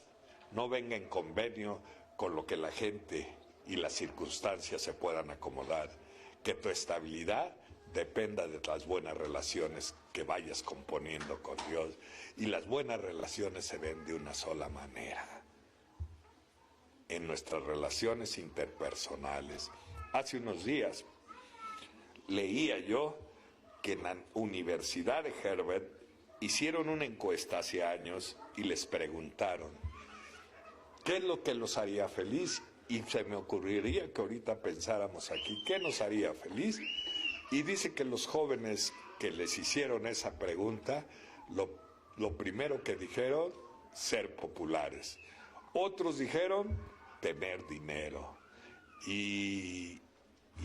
no venga en convenio con lo que la gente y las circunstancias se puedan acomodar, que tu estabilidad dependa de las buenas relaciones que vayas componiendo con Dios, y las buenas relaciones se ven de una sola manera, en nuestras relaciones interpersonales. Hace unos días leía yo que en la Universidad de Harvard hicieron una encuesta hace años y les preguntaron ¿qué es lo que los haría feliz? Y se me ocurriría que ahorita pensáramos aquí, ¿qué nos haría feliz? Y dice que los jóvenes que les hicieron esa pregunta, lo primero que dijeron, ser populares. Otros dijeron, tener dinero. Y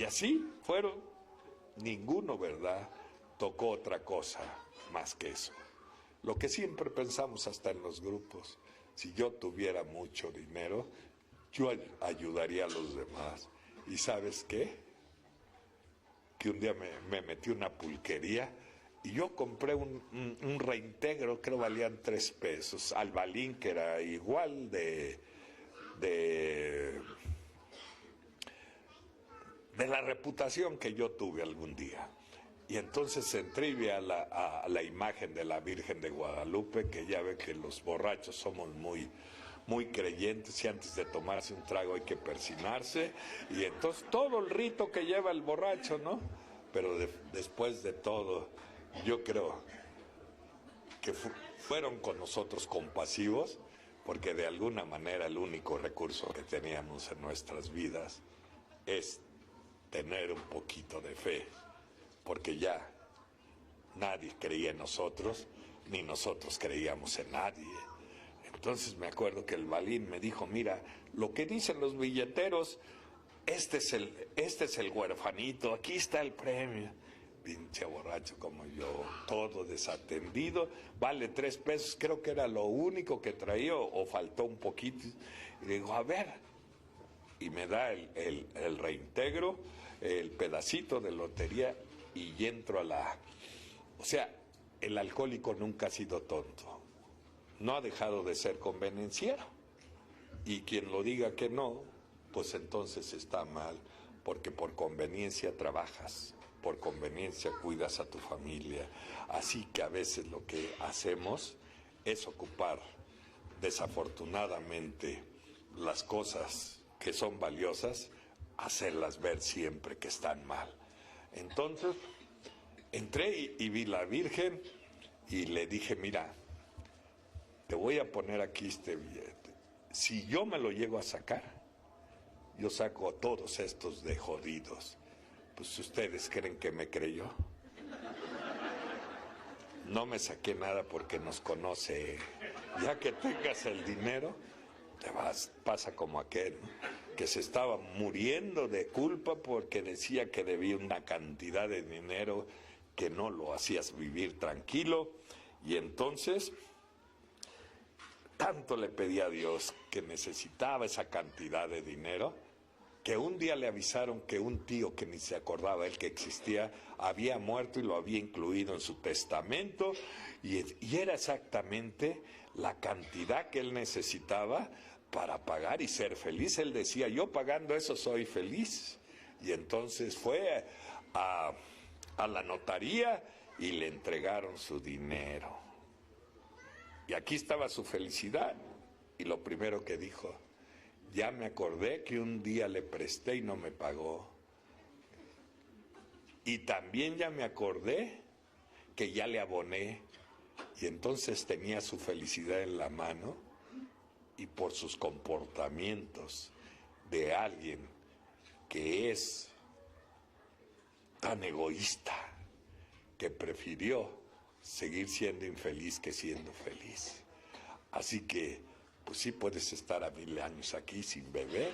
así fueron. Ninguno, ¿verdad?, tocó otra cosa más que eso. Lo que siempre pensamos hasta en los grupos, si yo tuviera mucho dinero, yo ayudaría a los demás. ¿Y sabes qué? Que un día me metí una pulquería y yo compré un reintegro, creo valían 3 pesos, Albalín, que era igual de la reputación que yo tuve algún día. Y entonces entré y vi a la imagen de la Virgen de Guadalupe, que ya ve que los borrachos somos muy creyentes, y antes de tomarse un trago hay que persinarse, y entonces todo el rito que lleva el borracho, ¿no? Pero después de todo, yo creo que fueron con nosotros compasivos, porque de alguna manera el único recurso que teníamos en nuestras vidas es tener un poquito de fe, porque ya nadie creía en nosotros, ni nosotros creíamos en nadie. Entonces me acuerdo que el Balín me dijo, mira, lo que dicen los billeteros, este es el huerfanito, aquí está el premio. Pinche borracho como yo, todo desatendido, vale 3 pesos, creo que era lo único que traía, o faltó un poquito. Y digo, a ver, y me da el reintegro, el pedacito de lotería, y entro a la... O sea, el alcohólico nunca ha sido tonto, no ha dejado de ser convenenciero, y quien lo diga que no, pues entonces está mal, porque por conveniencia trabajas, por conveniencia cuidas a tu familia. Así que a veces lo que hacemos es ocupar, desafortunadamente, las cosas que son valiosas, hacerlas ver siempre que están mal. Entonces, entré y vi la Virgen y le dije, mira, te voy a poner aquí este billete. Si yo me lo llego a sacar, yo saco a todos estos de jodidos. Pues ustedes creen que me creyó. No me saqué nada porque nos conoce. Ya que tengas el dinero, te vas, pasa como aquel, ¿no?, que se estaba muriendo de culpa porque decía que debía una cantidad de dinero que no lo hacías vivir tranquilo. Y entonces, tanto le pedía a Dios que necesitaba esa cantidad de dinero, que un día le avisaron que un tío que ni se acordaba él que existía había muerto y lo había incluido en su testamento, y era exactamente la cantidad que él necesitaba para pagar y ser feliz. Él decía, yo pagando eso soy feliz. Y entonces fue a la notaría y le entregaron su dinero. Y aquí estaba su felicidad. Y lo primero que dijo, ya me acordé que un día le presté y no me pagó. Y también ya me acordé que ya le aboné. Y entonces tenía su felicidad en la mano, y por sus comportamientos de alguien que es tan egoísta, que prefirió seguir siendo infeliz que siendo feliz. Así que, pues sí puedes estar a 1000 años aquí sin beber,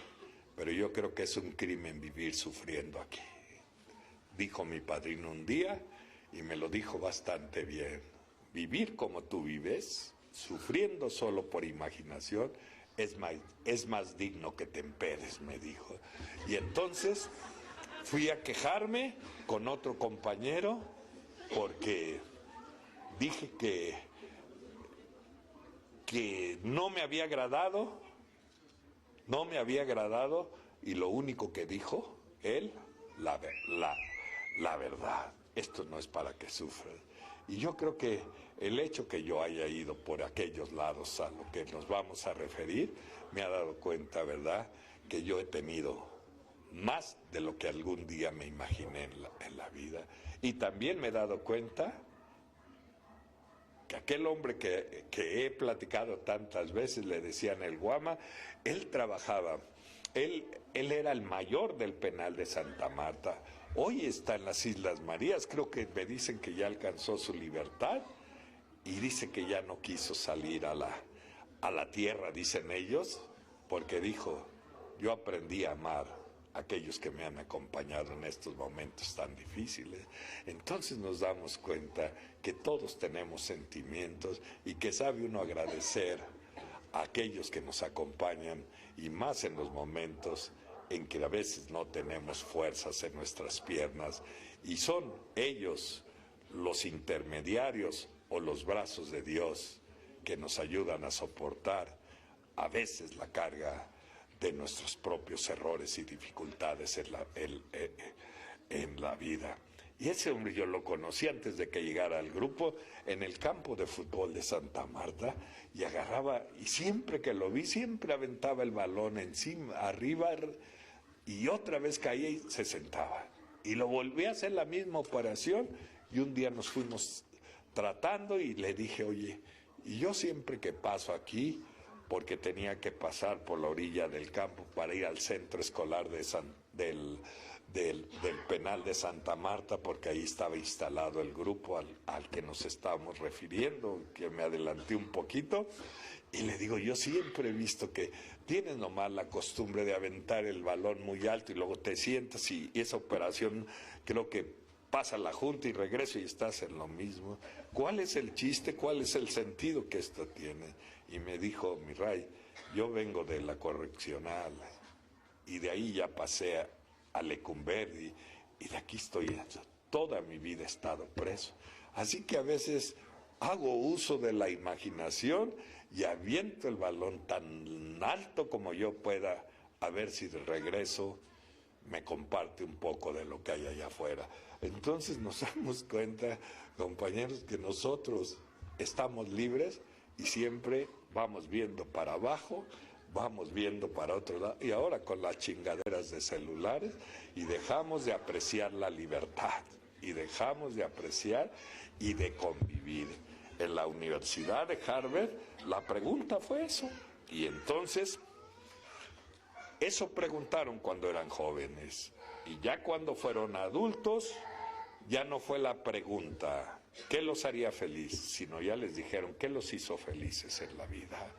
pero yo creo que es un crimen vivir sufriendo aquí. Dijo mi padrino un día, y me lo dijo bastante bien, vivir como tú vives, sufriendo solo por imaginación, es más digno que te empedes, me dijo. Y entonces fui a quejarme con otro compañero porque dije que no me había agradado, y lo único que dijo él, la verdad, esto no es para que sufran. Y yo creo que el hecho que yo haya ido por aquellos lados a lo que nos vamos a referir, me ha dado cuenta, ¿verdad?, que yo he tenido más de lo que algún día me imaginé en la vida. Y también me he dado cuenta que aquel hombre que he platicado tantas veces, le decían el Guama, él trabajaba, él era el mayor del penal de Santa Marta. Hoy está en las Islas Marías, creo que me dicen que ya alcanzó su libertad, y dice que ya no quiso salir a la tierra, dicen ellos, porque dijo, yo aprendí a amar a aquellos que me han acompañado en estos momentos tan difíciles. Entonces nos damos cuenta que todos tenemos sentimientos y que sabe uno agradecer a aquellos que nos acompañan, y más en los momentos en que a veces no tenemos fuerzas en nuestras piernas, y son ellos los intermediarios o los brazos de Dios que nos ayudan a soportar a veces la carga de nuestros propios errores y dificultades en la vida. Y ese hombre yo lo conocí antes de que llegara al grupo en el campo de fútbol de Santa Marta, y agarraba, y siempre que lo vi, siempre aventaba el balón encima, arriba, y otra vez caía y se sentaba. Y lo volví a hacer la misma operación, y un día nos fuimos tratando y le dije, oye, y yo siempre que paso aquí, porque tenía que pasar por la orilla del campo para ir al centro escolar del penal de Santa Marta, porque ahí estaba instalado el grupo al que nos estábamos refiriendo, que me adelanté un poquito, y le digo, yo siempre he visto que tienes nomás la costumbre de aventar el balón muy alto y luego te sientas, y esa operación creo que pasa la junta y regreso y estás en lo mismo. ¿Cuál es el chiste? ¿Cuál es el sentido que esto tiene? Y me dijo, mi Ray, yo vengo de la correccional y de ahí ya pasé a Lecumberri, y de aquí estoy, toda mi vida he estado preso. Así que a veces hago uso de la imaginación y aviento el balón tan alto como yo pueda, a ver si de regreso me comparte un poco de lo que hay allá afuera. Entonces nos damos cuenta, compañeros, que nosotros estamos libres y siempre vamos viendo para abajo, vamos viendo para otro lado, y ahora con las chingaderas de celulares, y dejamos de apreciar la libertad. y dejamos de apreciar y de convivir. En la Universidad de Harvard la pregunta fue eso. Y entonces, eso preguntaron cuando eran jóvenes. Y ya cuando fueron adultos, ya no fue la pregunta, ¿qué los haría feliz? Sino ya les dijeron, ¿qué los hizo felices en la vida?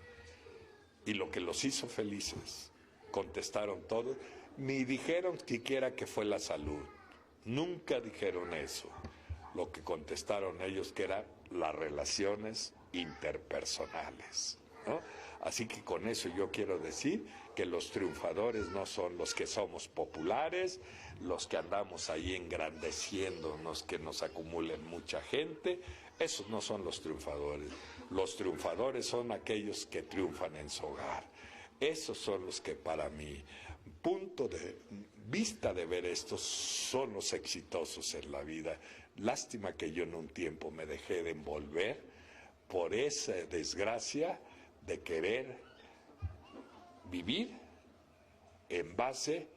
Y lo que los hizo felices, contestaron todos, ni dijeron siquiera que fue la salud. Nunca dijeron eso. Lo que contestaron ellos que eran las relaciones interpersonales, ¿no? Así que con eso yo quiero decir que los triunfadores no son los que somos populares, los que andamos ahí engrandeciéndonos, que nos acumulen mucha gente. Esos no son los triunfadores. Los triunfadores son aquellos que triunfan en su hogar. Esos son los que para mi punto de vista de ver esto son los exitosos en la vida. Lástima que yo en un tiempo me dejé de envolver por esa desgracia de querer vivir en base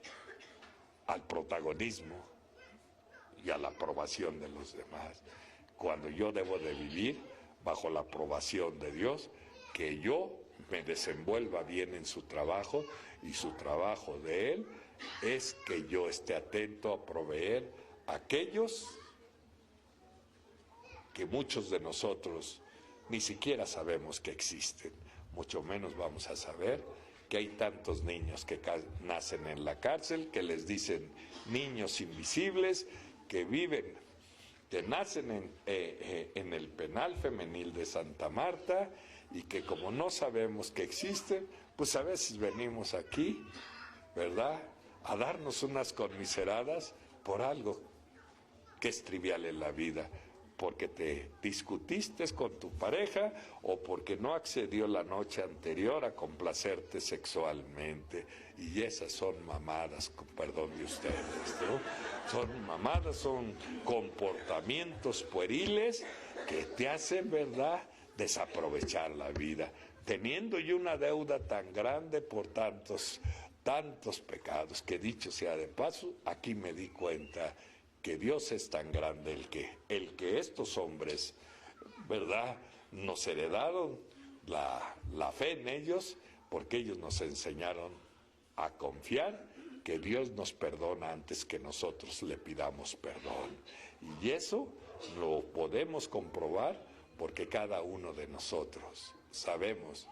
al protagonismo y a la aprobación de los demás, cuando yo debo de vivir bajo la aprobación de Dios, que yo me desenvuelva bien en su trabajo, y su trabajo de Él es que yo esté atento a proveer a aquellos que muchos de nosotros ni siquiera sabemos que existen, mucho menos vamos a saber que hay tantos niños que nacen en la cárcel, que les dicen niños invisibles, que viven, que nacen en el penal femenil de Santa Marta, y que como no sabemos que existen, pues a veces venimos aquí, ¿verdad?, a darnos unas conmiseradas por algo que es trivial en la vida, porque te discutiste con tu pareja o porque no accedió la noche anterior a complacerte sexualmente. Y esas son mamadas, con perdón de ustedes, ¿no? Son mamadas, son comportamientos pueriles que te hacen, ¿verdad?, desaprovechar la vida, teniendo yo una deuda tan grande por tantos pecados, que dicho sea de paso, aquí me di cuenta que Dios es tan grande el que estos hombres, ¿verdad?, nos heredaron la fe en ellos, porque ellos nos enseñaron a confiar que Dios nos perdona antes que nosotros le pidamos perdón. Y eso lo podemos comprobar porque cada uno de nosotros sabemos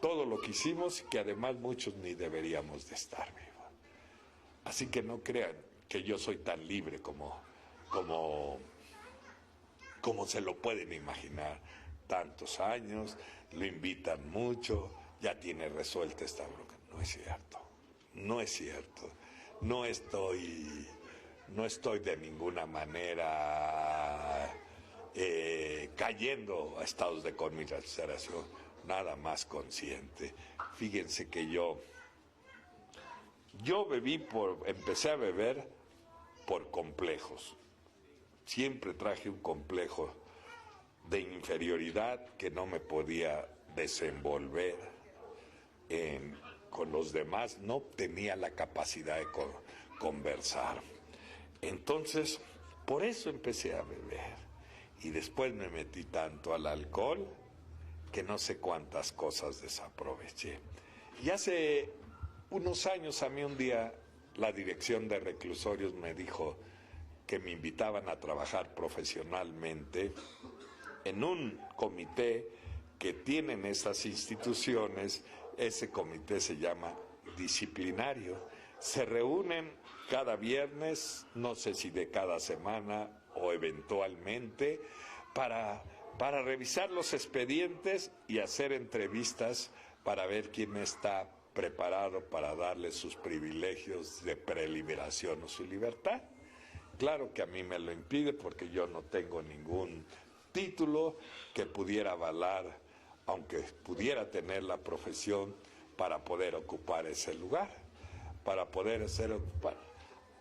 todo lo que hicimos y que además muchos ni deberíamos de estar vivos. Así que no crean que yo soy tan libre como se lo pueden imaginar. Tantos años, lo invitan mucho, ya tiene resuelta esta bronca. No es cierto, no es cierto. No estoy de ninguna manera cayendo a estados de conmiseración, nada más consciente. Fíjense que yo empecé a beber por complejos. Siempre traje un complejo de inferioridad, que no me podía desenvolver con los demás, no tenía la capacidad de conversar. Entonces, por eso empecé a beber. Y después me metí tanto al alcohol que no sé cuántas cosas desaproveché. Y hace unos años a mí un día la dirección de reclusorios me dijo que me invitaban a trabajar profesionalmente en un comité que tienen esas instituciones. Ese comité se llama disciplinario. Se reúnen cada viernes, no sé si de cada semana o eventualmente, para revisar los expedientes y hacer entrevistas para ver quién está preparado para darle sus privilegios de preliberación o su libertad. Claro que a mí me lo impide porque yo no tengo ningún título que pudiera avalar, aunque pudiera tener la profesión para poder ocupar ese lugar, para poder ser ocupado.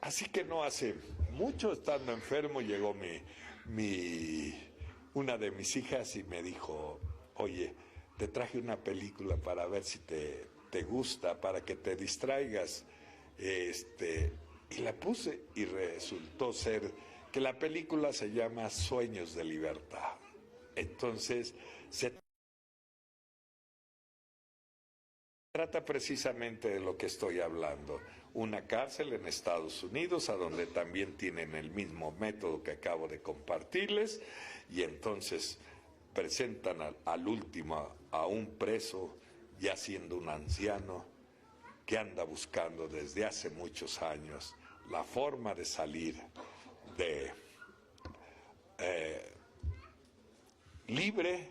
Así que no hace mucho, estando enfermo, llegó una de mis hijas y me dijo: oye, te traje una película para ver si te gusta, para que te distraigas. Y la puse y resultó ser que la película se llama Sueños de Libertad. Entonces, se trata precisamente de lo que estoy hablando. Una cárcel en Estados Unidos, a donde también tienen el mismo método que acabo de compartirles, y entonces presentan al último a un preso, ya siendo un anciano, que anda buscando desde hace muchos años la forma de salir de libre,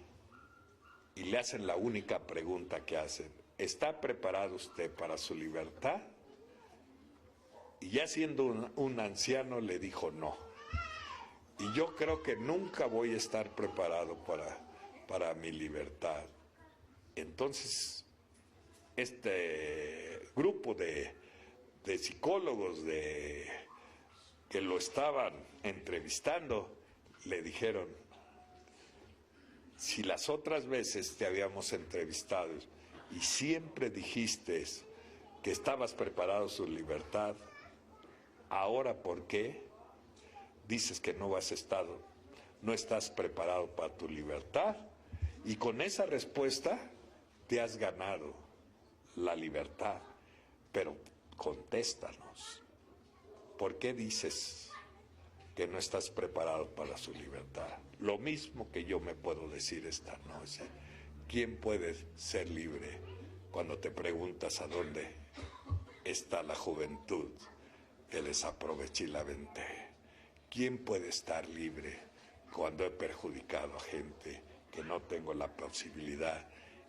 y le hacen la única pregunta que hacen: ¿está preparado usted para su libertad? Y ya siendo un anciano le dijo no. Y yo creo que nunca voy a estar preparado para mi libertad. Entonces, este grupo de psicólogos que lo estaban entrevistando le dijeron: si las otras veces te habíamos entrevistado y siempre dijiste que estabas preparado para su libertad, ahora ¿por qué dices que no estás preparado para tu libertad? Y con esa respuesta te has ganado la libertad. Pero contéstanos, ¿por qué dices que no estás preparado para su libertad? Lo mismo que yo me puedo decir esta noche. ¿Quién puede ser libre cuando te preguntas a dónde está la juventud que desaproveché y la aventé? ¿Quién puede estar libre cuando he perjudicado a gente que no tengo la posibilidad?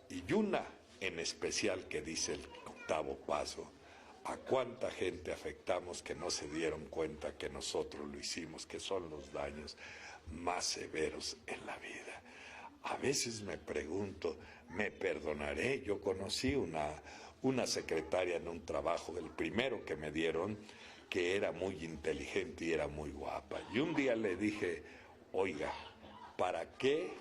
Y una en especial que dice el 8º paso: ¿a cuánta gente afectamos que no se dieron cuenta que nosotros lo hicimos, que son los daños más severos en la vida? A veces me pregunto, ¿me perdonaré? Yo conocí una secretaria en un trabajo, el primero que me dieron, que era muy inteligente y era muy guapa. Y un día le dije: oiga, ¿para qué?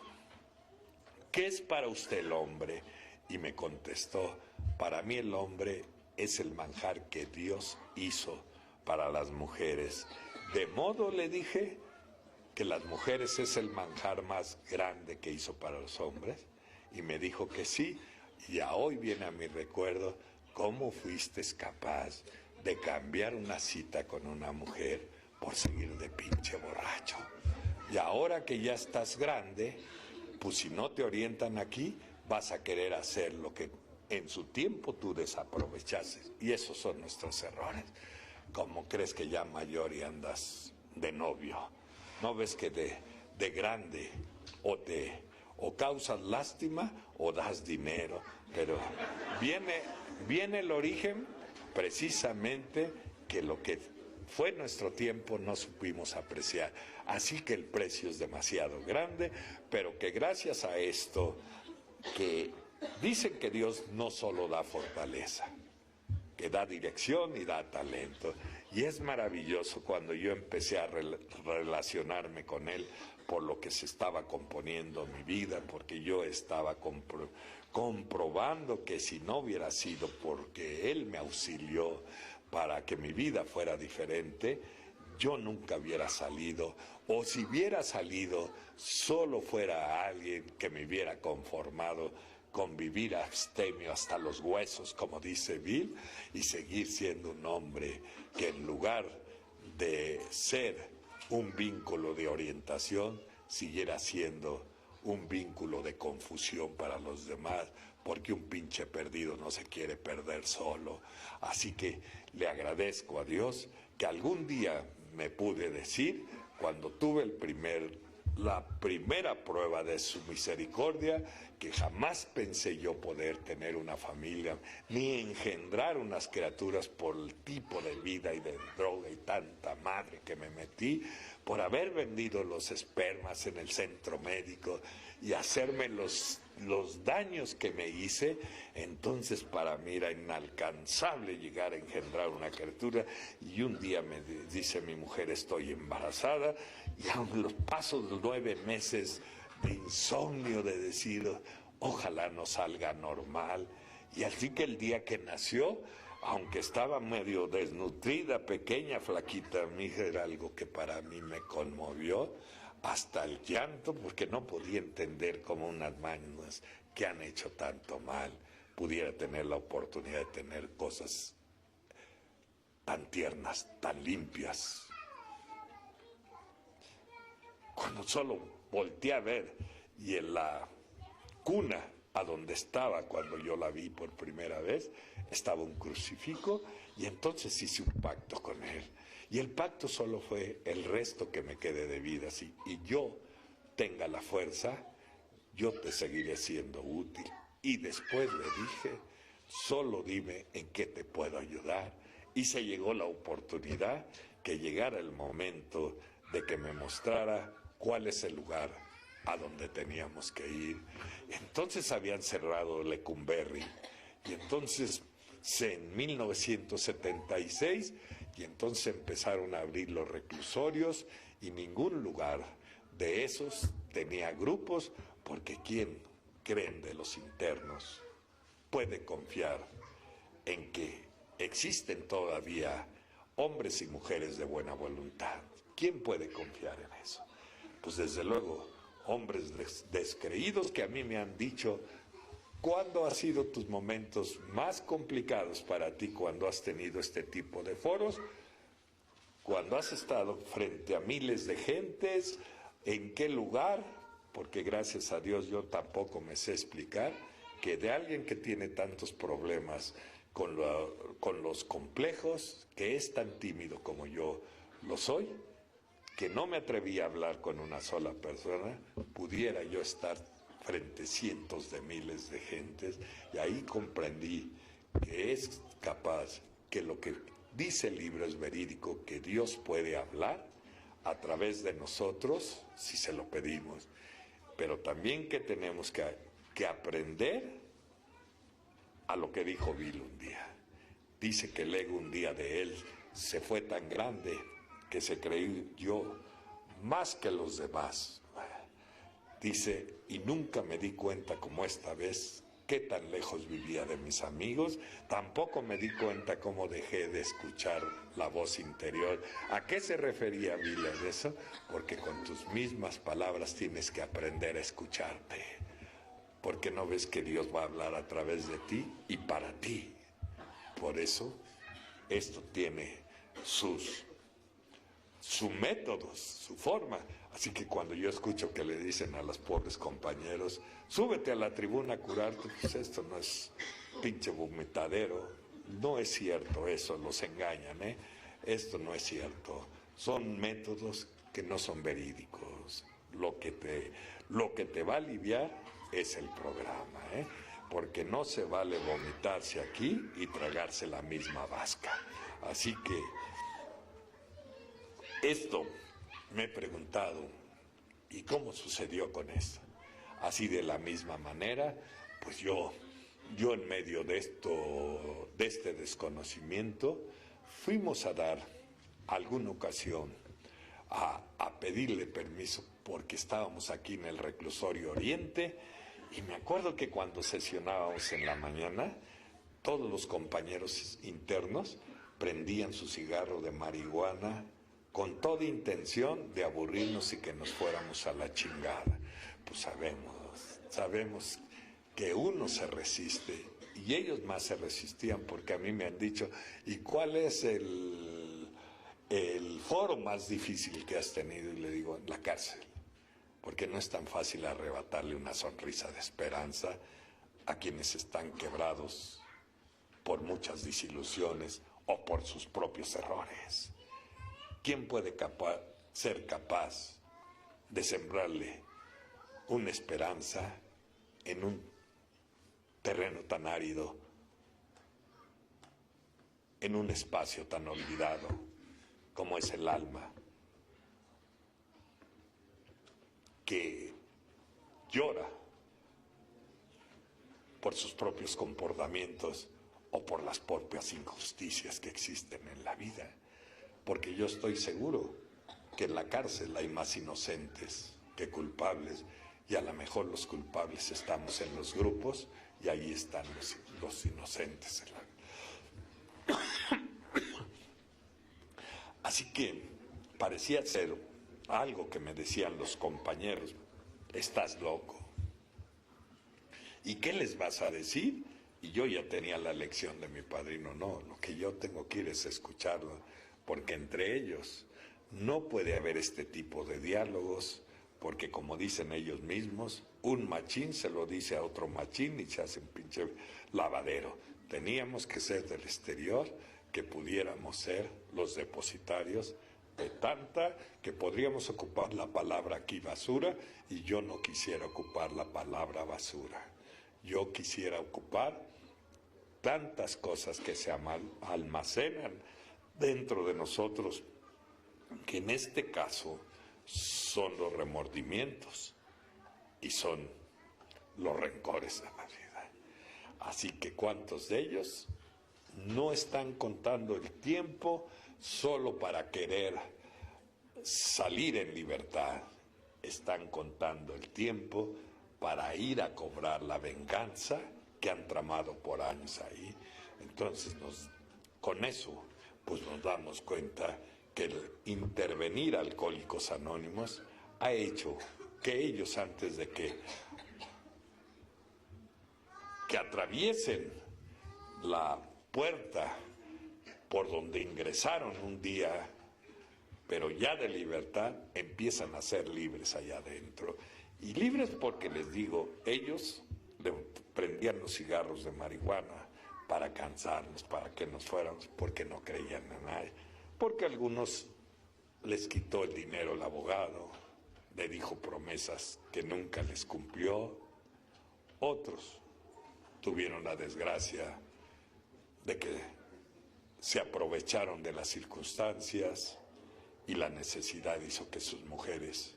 ¿Qué es para usted el hombre? Y me contestó: para mí el hombre es el manjar que Dios hizo para las mujeres. De modo, le dije, que las mujeres es el manjar más grande que hizo para los hombres. Y me dijo que sí. Y a hoy viene a mi recuerdo cómo fuiste capaz de cambiar una cita con una mujer por seguir de pinche borracho. Y ahora que ya estás grande, pues si no te orientan aquí, vas a querer hacer lo que en su tiempo tú desaprovechaste. Y esos son nuestros errores. ¿Cómo crees que ya mayor y andas de novio? ¿No ves que de grande o causas lástima o das dinero? Pero viene el origen precisamente que lo que fue nuestro tiempo no supimos apreciar. Así que el precio es demasiado grande, pero que gracias a esto, que dicen que Dios no solo da fortaleza, que da dirección y da talento. Y es maravilloso cuando yo empecé a relacionarme con Él por lo que se estaba componiendo mi vida, porque yo estaba comprobando que si no hubiera sido porque Él me auxilió para que mi vida fuera diferente, yo nunca hubiera salido, o si hubiera salido, solo fuera alguien que me hubiera conformado con vivir abstemio hasta los huesos, como dice Bill, y seguir siendo un hombre que en lugar de ser un vínculo de orientación, siguiera siendo un vínculo de confusión para los demás, porque un pinche perdido no se quiere perder solo. Así que le agradezco a Dios que algún día me pude decir, cuando tuve la primera prueba de su misericordia, que jamás pensé yo poder tener una familia, ni engendrar unas criaturas por el tipo de vida y de droga y tanta madre que me metí, por haber vendido los espermas en el centro médico y hacerme los daños que me hice. Entonces para mí era inalcanzable llegar a engendrar una criatura, y un día me dice mi mujer: estoy embarazada, y a los pasos de 9 meses de insomnio, de decir ojalá no salga normal. Y así que el día que nació, aunque estaba medio desnutrida, pequeña, flaquita, mi hija, era algo que para mí me conmovió hasta el llanto, porque no podía entender cómo unas manos que han hecho tanto mal pudiera tener la oportunidad de tener cosas tan tiernas, tan limpias. Cuando solo volteé a ver y en la cuna a donde estaba cuando yo la vi por primera vez, estaba un crucifijo, y entonces hice un pacto con él. Y el pacto solo fue el resto que me quede de vida. Y yo tenga la fuerza, yo te seguiré siendo útil. Y después le dije, solo dime en qué te puedo ayudar. Y se llegó la oportunidad que llegara el momento de que me mostrara cuál es el lugar a donde teníamos que ir. Entonces habían cerrado Lecumberri, y entonces en 1976, y entonces empezaron a abrir los reclusorios, y ningún lugar de esos tenía grupos, porque ¿quién creen de los internos puede confiar en que existen todavía hombres y mujeres de buena voluntad? ¿Quién puede confiar en eso? Pues desde luego, hombres descreídos que a mí me han dicho, ¿cuándo han sido tus momentos más complicados para ti cuando has tenido este tipo de foros? Cuando has estado frente a miles de gentes, ¿en qué lugar? Porque gracias a Dios yo tampoco me sé explicar que de alguien que tiene tantos problemas con los complejos, que es tan tímido como yo lo soy, que no me atreví a hablar con una sola persona, pudiera yo estar frente a cientos de miles de gentes, y ahí comprendí que es capaz, que lo que dice el libro es verídico, que Dios puede hablar a través de nosotros si se lo pedimos, pero también que tenemos que aprender a lo que dijo Bill un día. Dice que el ego un día de él se fue tan grande que se creyó más que los demás. Dice, y nunca me di cuenta como esta vez qué tan lejos vivía de mis amigos, tampoco me di cuenta cómo dejé de escuchar la voz interior. ¿A qué se refería Bill en eso? Porque con tus mismas palabras tienes que aprender a escucharte, porque no ves que Dios va a hablar a través de ti y para ti. Por eso, esto tiene sus métodos, su forma. Así que cuando yo escucho que le dicen a los pobres compañeros, súbete a la tribuna a curarte, pues esto no es pinche vomitadero, no es cierto eso, los engañan, ¿eh? Esto no es cierto, son métodos que no son verídicos. Lo que te va a aliviar es el programa, ¿eh? Porque no se vale vomitarse aquí y tragarse la misma vasca. Así que esto me he preguntado, ¿y cómo sucedió con esto? Así de la misma manera, pues yo en medio de este desconocimiento, fuimos a dar alguna ocasión a pedirle permiso, porque estábamos aquí en el reclusorio Oriente, y me acuerdo que cuando sesionábamos en la mañana, todos los compañeros internos prendían su cigarro de marihuana, con toda intención de aburrirnos y que nos fuéramos a la chingada. Pues sabemos que uno se resiste, y ellos más se resistían, porque a mí me han dicho, ¿y cuál es el foro más difícil que has tenido? Y le digo, la cárcel, porque no es tan fácil arrebatarle una sonrisa de esperanza a quienes están quebrados por muchas desilusiones o por sus propios errores. ¿Quién puede ser capaz de sembrarle una esperanza en un terreno tan árido, en un espacio tan olvidado como es el alma, que llora por sus propios comportamientos o por las propias injusticias que existen en la vida? Porque yo estoy seguro que en la cárcel hay más inocentes que culpables, y a lo mejor los culpables estamos en los grupos y ahí están los inocentes. Así que parecía ser algo que me decían los compañeros: estás loco. ¿Y qué les vas a decir? Y yo ya tenía la lección de mi padrino: no, lo que yo tengo que ir es escucharlo, porque entre ellos no puede haber este tipo de diálogos, porque como dicen ellos mismos, un machín se lo dice a otro machín y se hace un pinche lavadero. Teníamos que ser del exterior, que pudiéramos ser los depositarios de tanta, que podríamos ocupar la palabra aquí basura, y yo no quisiera ocupar la palabra basura. Yo quisiera ocupar tantas cosas que se almacenan dentro de nosotros, que en este caso son los remordimientos y son los rencores de la vida. Así que ¿cuántos de ellos no están contando el tiempo solo para querer salir en libertad? Están contando el tiempo para ir a cobrar la venganza que han tramado por años ahí. Entonces con eso pues nos damos cuenta que el intervenir a Alcohólicos Anónimos ha hecho que ellos, antes de que atraviesen la puerta por donde ingresaron un día, pero ya de libertad, empiezan a ser libres allá adentro. Y libres porque, les digo, ellos le prendían los cigarros de marihuana para cansarnos, para que nos fuéramos, porque no creían en nadie. Porque a algunos les quitó el dinero el abogado, le dijo promesas que nunca les cumplió. Otros tuvieron la desgracia de que se aprovecharon de las circunstancias y la necesidad hizo que sus mujeres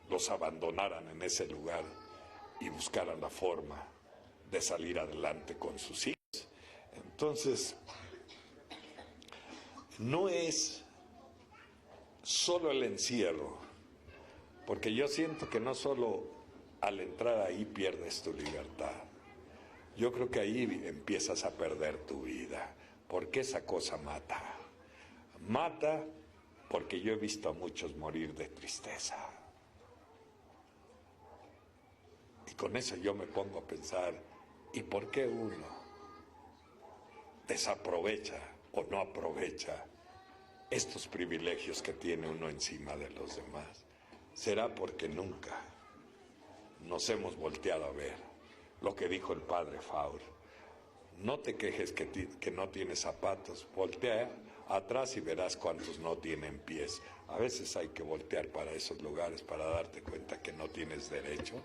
los abandonaran en ese lugar y buscaran la forma de salir adelante con sus hijos. Entonces, no es solo el encierro, porque yo siento que no solo al entrar ahí pierdes tu libertad. Yo creo que ahí empiezas a perder tu vida, porque esa cosa mata. Mata porque yo he visto a muchos morir de tristeza. Y con eso yo me pongo a pensar, ¿y por qué uno desaprovecha o no aprovecha estos privilegios que tiene uno encima de los demás? Será porque nunca nos hemos volteado a ver lo que dijo el padre Faur: no te quejes que no tienes zapatos, voltea atrás y verás cuántos no tienen pies. A veces hay que voltear para esos lugares para darte cuenta que no tienes derecho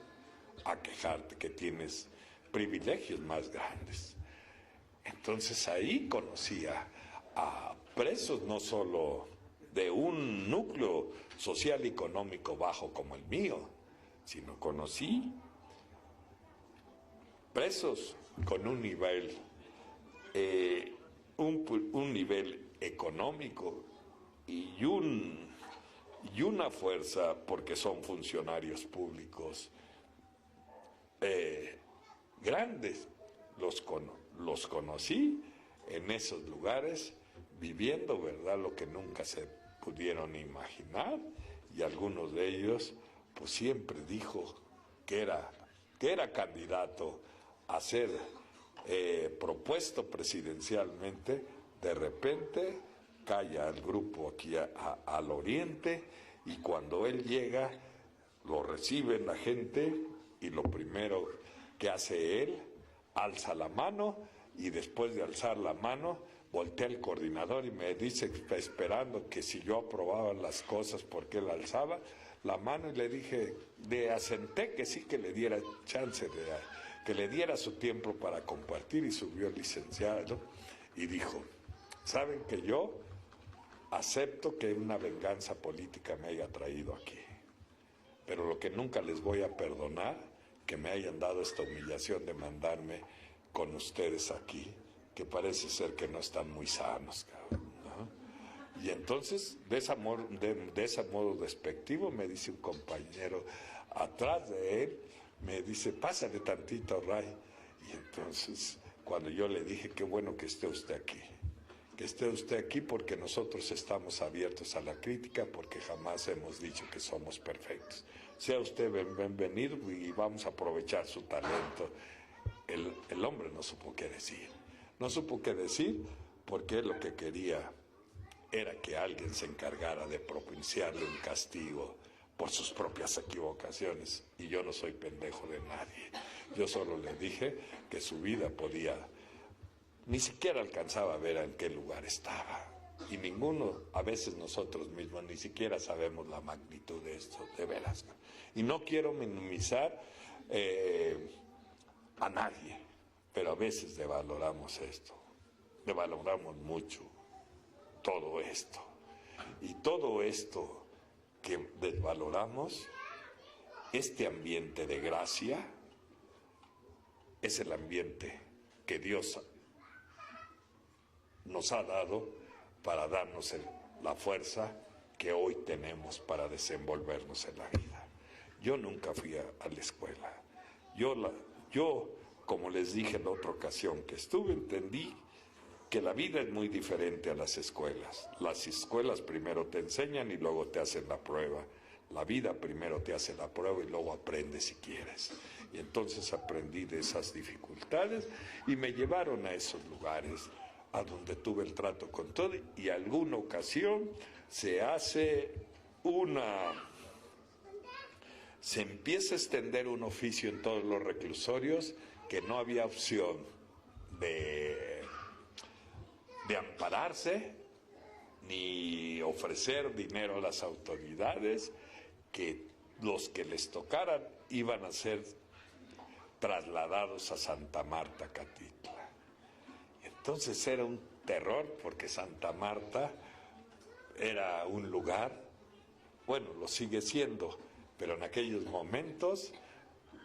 a quejarte, que tienes privilegios más grandes. Entonces ahí conocía a presos no solo de un núcleo social y económico bajo como el mío, sino conocí presos con un nivel un nivel económico y una fuerza, porque son funcionarios públicos grandes. Los conocí en esos lugares, viviendo, ¿verdad?, lo que nunca se pudieron imaginar, y algunos de ellos pues siempre dijo que era candidato a ser propuesto presidencialmente. De repente cae al grupo aquí al oriente, y cuando él llega lo recibe la gente, y lo primero que hace él, alza la mano, y después de alzar la mano voltea el coordinador y me dice, esperando que si yo aprobaba las cosas porque él alzaba la mano, y le dije, le asenté que sí, que le diera chance, que le diera su tiempo para compartir, y subió el licenciado y dijo: saben que yo acepto que una venganza política me haya traído aquí, pero lo que nunca les voy a perdonar, que me hayan dado esta humillación de mandarme con ustedes aquí, que parece ser que no están muy sanos, cabrón, ¿no? Y entonces, de ese modo despectivo, me dice un compañero atrás de él, me dice, pásale tantito, Ray. Y entonces, cuando yo le dije, qué bueno que esté usted aquí, que esté usted aquí porque nosotros estamos abiertos a la crítica, porque jamás hemos dicho que somos perfectos. Sea usted bienvenido y vamos a aprovechar su talento. El hombre no supo qué decir. No supo qué decir porque él lo que quería era que alguien se encargara de propiciarle un castigo por sus propias equivocaciones. Y yo no soy pendejo de nadie. Yo solo le dije que su vida podía... Ni siquiera alcanzaba a ver en qué lugar estaba. Y ninguno, a veces nosotros mismos, ni siquiera sabemos la magnitud de esto, de veras. Y no quiero minimizar a nadie, pero a veces devaloramos esto. Devaloramos mucho todo esto. Y todo esto que desvaloramos, este ambiente de gracia, es el ambiente que Dios nos ha dado para darnos la fuerza que hoy tenemos para desenvolvernos en la vida. Yo nunca fui a la escuela. Yo, como les dije en otra ocasión que estuve, entendí que la vida es muy diferente a las escuelas. Las escuelas primero te enseñan y luego te hacen la prueba. La vida primero te hace la prueba y luego aprendes si quieres. Y entonces aprendí de esas dificultades y me llevaron a esos lugares a donde tuve el trato con todo, y alguna ocasión se empieza a extender un oficio en todos los reclusorios que no había opción de ampararse ni ofrecer dinero a las autoridades, que los que les tocaran iban a ser trasladados a Santa Marta, Catitla. Entonces era un terror porque Santa Marta era un lugar, bueno, lo sigue siendo, pero en aquellos momentos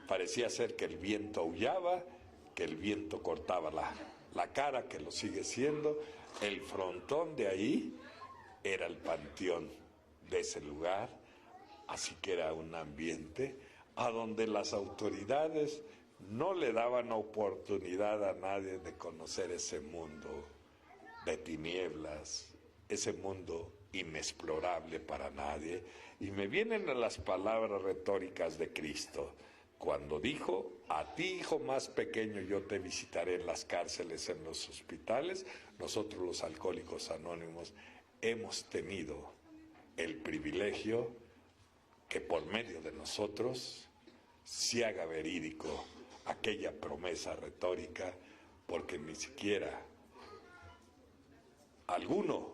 parecía ser que el viento aullaba, que el viento cortaba la cara, que lo sigue siendo. El frontón de ahí era el panteón de ese lugar, así que era un ambiente a donde las autoridades no le daban oportunidad a nadie de conocer ese mundo de tinieblas, ese mundo inexplorable para nadie. Y me vienen a las palabras retóricas de Cristo, cuando dijo: a ti, hijo más pequeño, yo te visitaré en las cárceles, en los hospitales. Nosotros, los Alcohólicos Anónimos, hemos tenido el privilegio que por medio de nosotros se haga verídico aquella promesa retórica, porque ni siquiera alguno,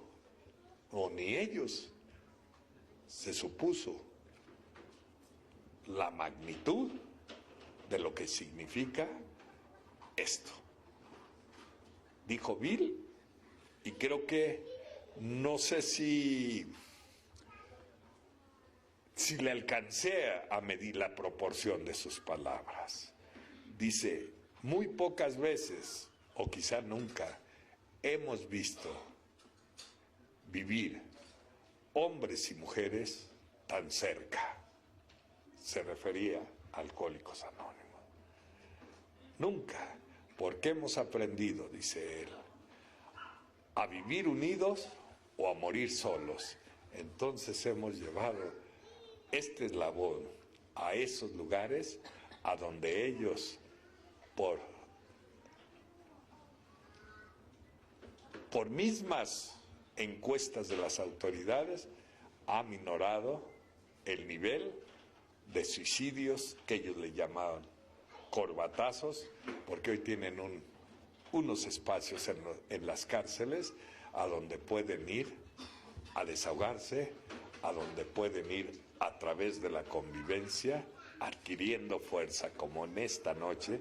o ni ellos, se supuso la magnitud de lo que significa esto. Dijo Bill, y creo que, no sé si le alcancé a medir la proporción de sus palabras. Dice: muy pocas veces, o quizá nunca, hemos visto vivir hombres y mujeres tan cerca. Se refería a Alcohólicos Anónimos. Nunca, porque hemos aprendido, dice él, a vivir unidos o a morir solos. Entonces hemos llevado este eslabón a esos lugares a donde ellos, por mismas encuestas de las autoridades, ha minorado el nivel de suicidios que ellos le llamaban corbatazos, porque hoy tienen unos espacios en las cárceles a donde pueden ir a desahogarse, a donde pueden ir a través de la convivencia, adquiriendo fuerza, como en esta noche,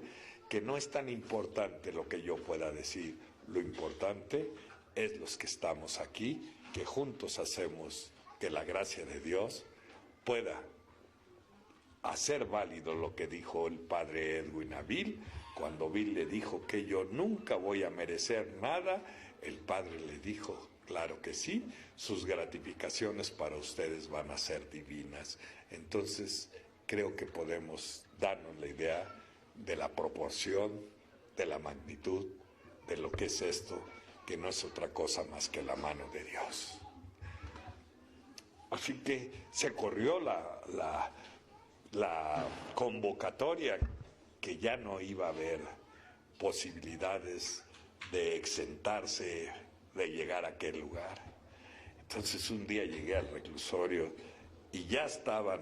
que no es tan importante lo que yo pueda decir, lo importante es los que estamos aquí, que juntos hacemos que la gracia de Dios pueda hacer válido lo que dijo el padre Edwin a Bill. Cuando Bill le dijo que yo nunca voy a merecer nada, el padre le dijo: claro que sí, sus gratificaciones para ustedes van a ser divinas. Entonces creo que podemos darnos la idea de la proporción, de la magnitud, de lo que es esto, que no es otra cosa más que la mano de Dios. Así que se corrió la convocatoria, que ya no iba a haber posibilidades de exentarse de llegar a aquel lugar. Entonces un día llegué al reclusorio y ya estaban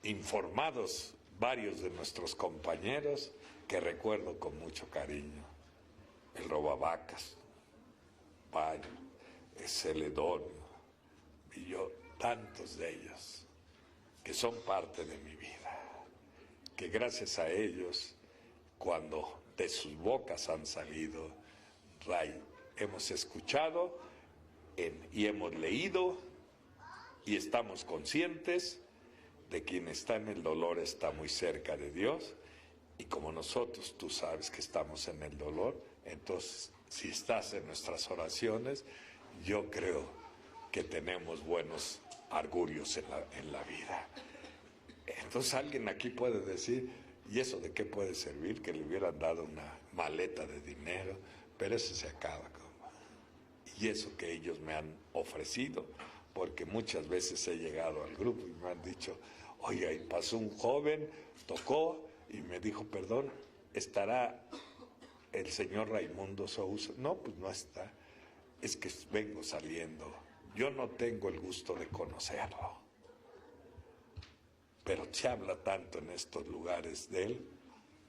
informados varios de nuestros compañeros, que recuerdo con mucho cariño: el Robavacas, Bayo, el Celedonio, y yo, tantos de ellos, que son parte de mi vida, que gracias a ellos, cuando de sus bocas han salido, Ray, hemos escuchado y hemos leído y estamos conscientes de quien está en el dolor está muy cerca de Dios, y como nosotros, tú sabes que estamos en el dolor, entonces si estás en nuestras oraciones, yo creo que tenemos buenos argurios en la vida. Entonces alguien aquí puede decir, ¿y eso de qué puede servir? Que le hubieran dado una maleta de dinero, pero eso se acaba. Y eso que ellos me han ofrecido, porque muchas veces he llegado al grupo y me han dicho, oiga, y pasó un joven, tocó y me dijo, perdón, ¿estará el señor Raimundo Sousa? No, pues no está, es que vengo saliendo, yo no tengo el gusto de conocerlo, pero se habla tanto en estos lugares de él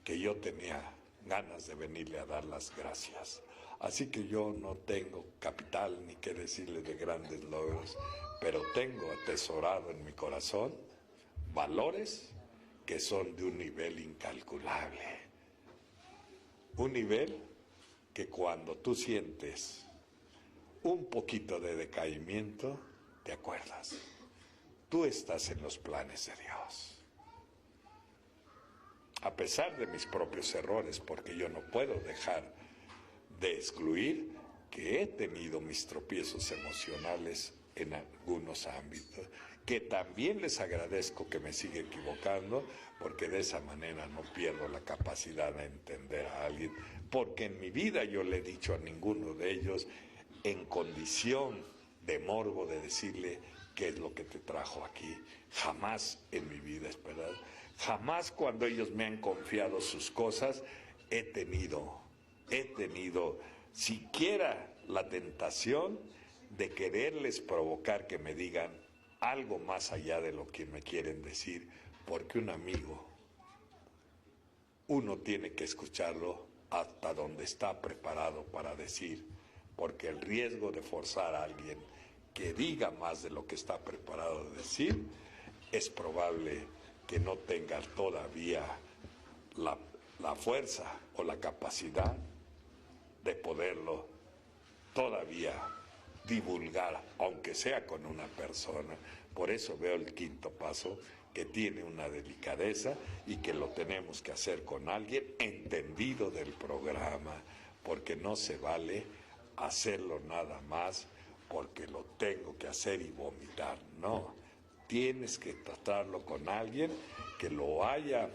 que yo tenía ganas de venirle a dar las gracias. Así que yo no tengo capital ni qué decirle de grandes logros, pero tengo atesorado en mi corazón valores que son de un nivel incalculable. Un nivel que cuando tú sientes un poquito de decaimiento, te acuerdas, tú estás en los planes de Dios. A pesar de mis propios errores, porque yo no puedo dejar de excluir que he tenido mis tropiezos emocionales en algunos ámbitos, que también les agradezco que me siga equivocando, porque de esa manera no pierdo la capacidad de entender a alguien, porque en mi vida yo le he dicho a ninguno de ellos, en condición de morbo, de decirle qué es lo que te trajo aquí. Jamás en mi vida, es verdad, jamás cuando ellos me han confiado sus cosas, he tenido siquiera la tentación de quererles provocar que me digan algo más allá de lo que me quieren decir, porque un amigo, uno tiene que escucharlo hasta donde está preparado para decir, porque el riesgo de forzar a alguien que diga más de lo que está preparado de decir, es probable que no tenga todavía la fuerza o la capacidad de poderlo todavía divulgar, aunque sea con una persona. Por eso veo el quinto paso, que tiene una delicadeza y que lo tenemos que hacer con alguien entendido del programa, porque no se vale hacerlo nada más porque lo tengo que hacer y vomitar. No, tienes que tratarlo con alguien que lo haya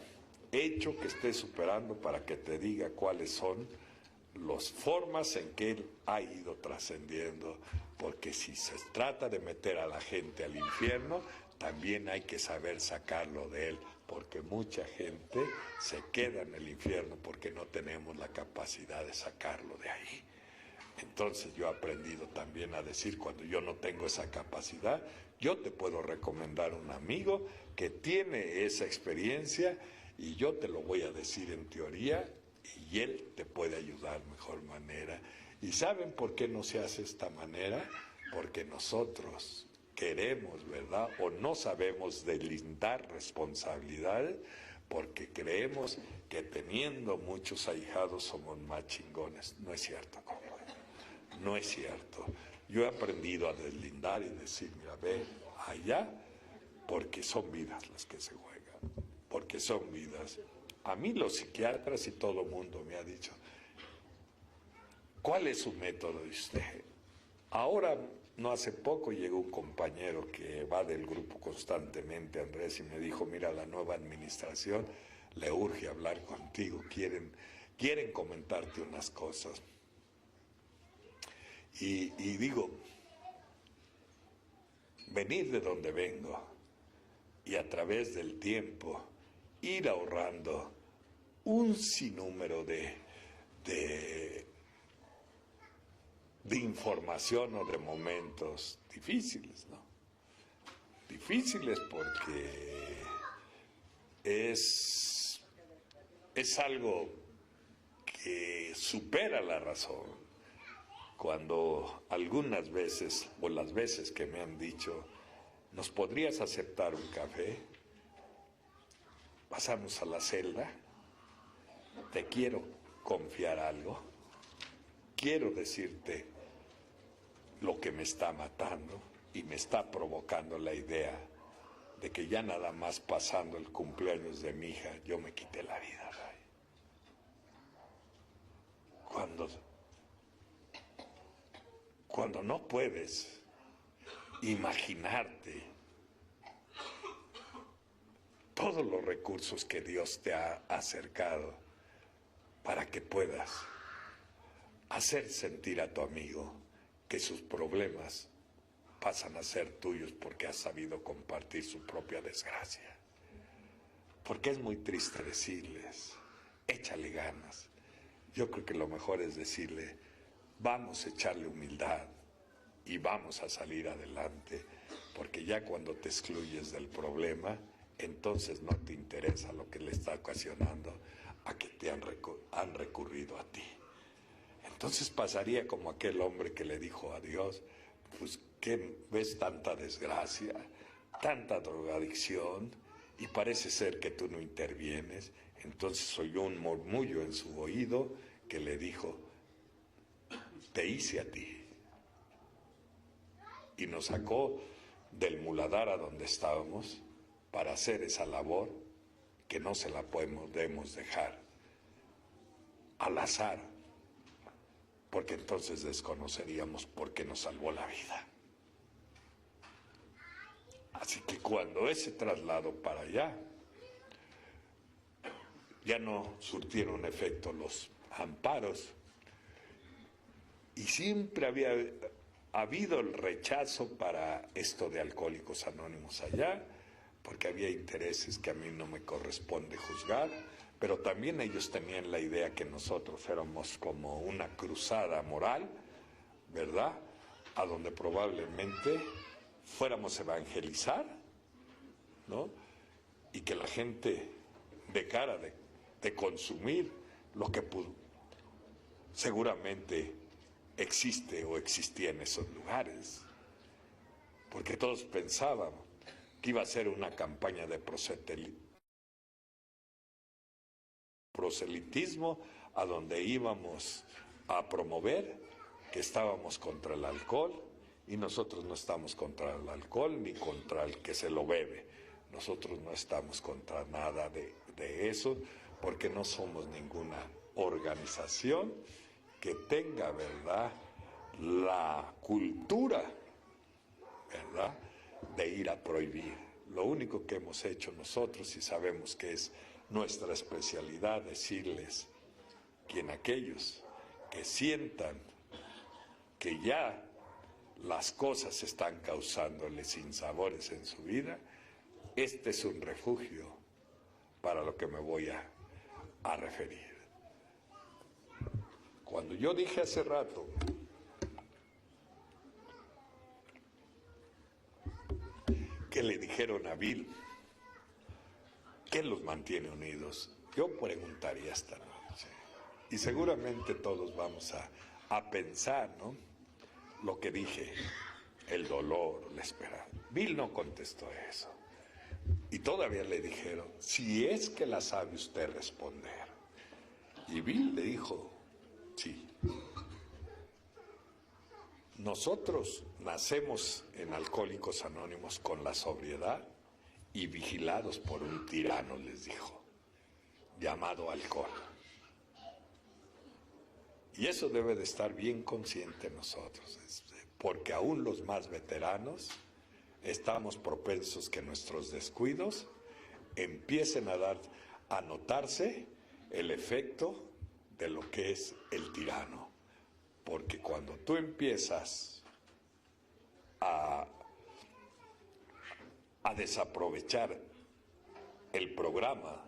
hecho, que esté superando, para que te diga cuáles son las formas en que él ha ido trascendiendo, porque si se trata de meter a la gente al infierno, también hay que saber sacarlo de él, porque mucha gente se queda en el infierno porque no tenemos la capacidad de sacarlo de ahí. Entonces yo he aprendido también a decir, cuando yo no tengo esa capacidad, yo te puedo recomendar un amigo que tiene esa experiencia y yo te lo voy a decir en teoría y él te puede ayudar de mejor manera. ¿Y saben por qué no se hace esta manera? Porque nosotros queremos, ¿verdad? O no sabemos deslindar responsabilidades, porque creemos que teniendo muchos ahijados somos más chingones. No es cierto, compadre. No es cierto. Yo he aprendido a deslindar y decir, mira, ve allá, porque son vidas las que se juegan, porque son vidas. A mí los psiquiatras y todo el mundo me ha dicho, ¿cuál es su método de usted? Ahora No hace poco llegó un compañero que va del grupo constantemente, Andrés, y me dijo, mira, la nueva administración le urge hablar contigo, quieren comentarte unas cosas. Y digo, venir de donde vengo y a través del tiempo ir ahorrando un sinnúmero de información o de momentos difíciles, ¿no? Difíciles porque es algo que supera la razón. Cuando algunas veces, o las veces que me han dicho, ¿nos podrías aceptar un café? Pasamos a la celda, te quiero confiar algo, quiero decirte lo que me está matando y me está provocando la idea de que ya nada más pasando el cumpleaños de mi hija, yo me quité la vida, Ray. Cuando no puedes imaginarte todos los recursos que Dios te ha acercado para que puedas hacer sentir a tu amigo que sus problemas pasan a ser tuyos porque has sabido compartir su propia desgracia. Porque es muy triste decirles, échale ganas. Yo creo que lo mejor es decirle, vamos a echarle humildad y vamos a salir adelante, porque ya cuando te excluyes del problema, entonces no te interesa lo que le está ocasionando a que te han recurrido a ti. Entonces pasaría como aquel hombre que le dijo a Dios, pues que ves tanta desgracia, tanta drogadicción, y parece ser que tú no intervienes. Entonces oyó un murmullo en su oído que le dijo, te hice a ti. Y nos sacó del muladar a donde estábamos para hacer esa labor que no se la podemos dejar al azar, porque entonces desconoceríamos por qué nos salvó la vida. Así que cuando ese traslado para allá, ya no surtieron efecto los amparos, y siempre había habido el rechazo para esto de Alcohólicos Anónimos allá, porque había intereses que a mí no me corresponde juzgar, pero también ellos tenían la idea que nosotros éramos como una cruzada moral, ¿verdad?, a donde probablemente fuéramos a evangelizar, ¿no?, y que la gente dejara de consumir lo que seguramente existe o existía en esos lugares, porque todos pensaban que iba a ser una campaña de proselitismo a donde íbamos a promover que estábamos contra el alcohol, y nosotros no estamos contra el alcohol ni contra el que se lo bebe. Nosotros no estamos contra nada de eso, porque no somos ninguna organización que tenga, ¿verdad?, la cultura, ¿verdad?, de ir a prohibir. Lo único que hemos hecho nosotros, y sabemos que es nuestra especialidad, decirles que en aquellos que sientan que ya las cosas están causándoles sinsabores en su vida, este es un refugio para lo que me voy a referir. Cuando yo dije hace rato que le dijeron a Bill, ¿qué los mantiene unidos?, yo preguntaría esta noche, y seguramente todos vamos a pensar, ¿no?, lo que dije, el dolor, la esperanza. Bill no contestó eso, y todavía le dijeron, si es que la sabe usted responder. Y Bill le dijo, sí. Nosotros nacemos en Alcohólicos Anónimos con la sobriedad y vigilados por un tirano, les dijo, llamado alcohol. Y eso debe de estar bien consciente en nosotros, porque aún los más veteranos estamos propensos que nuestros descuidos empiecen a notarse el efecto de lo que es el tirano. Porque cuando tú empiezas a desaprovechar el programa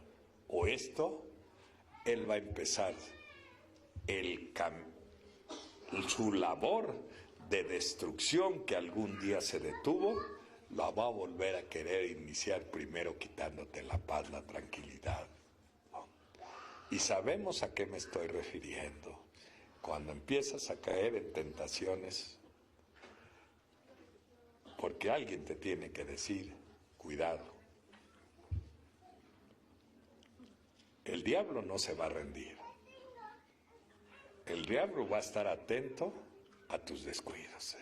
o esto, él va a empezar su labor de destrucción que algún día se detuvo, la va a volver a querer iniciar primero quitándote la paz, la tranquilidad. ¿No? Y sabemos a qué me estoy refiriendo. Cuando empiezas a caer en tentaciones, porque alguien te tiene que decir, cuidado. El diablo no se va a rendir. El diablo va a estar atento a tus descuidos.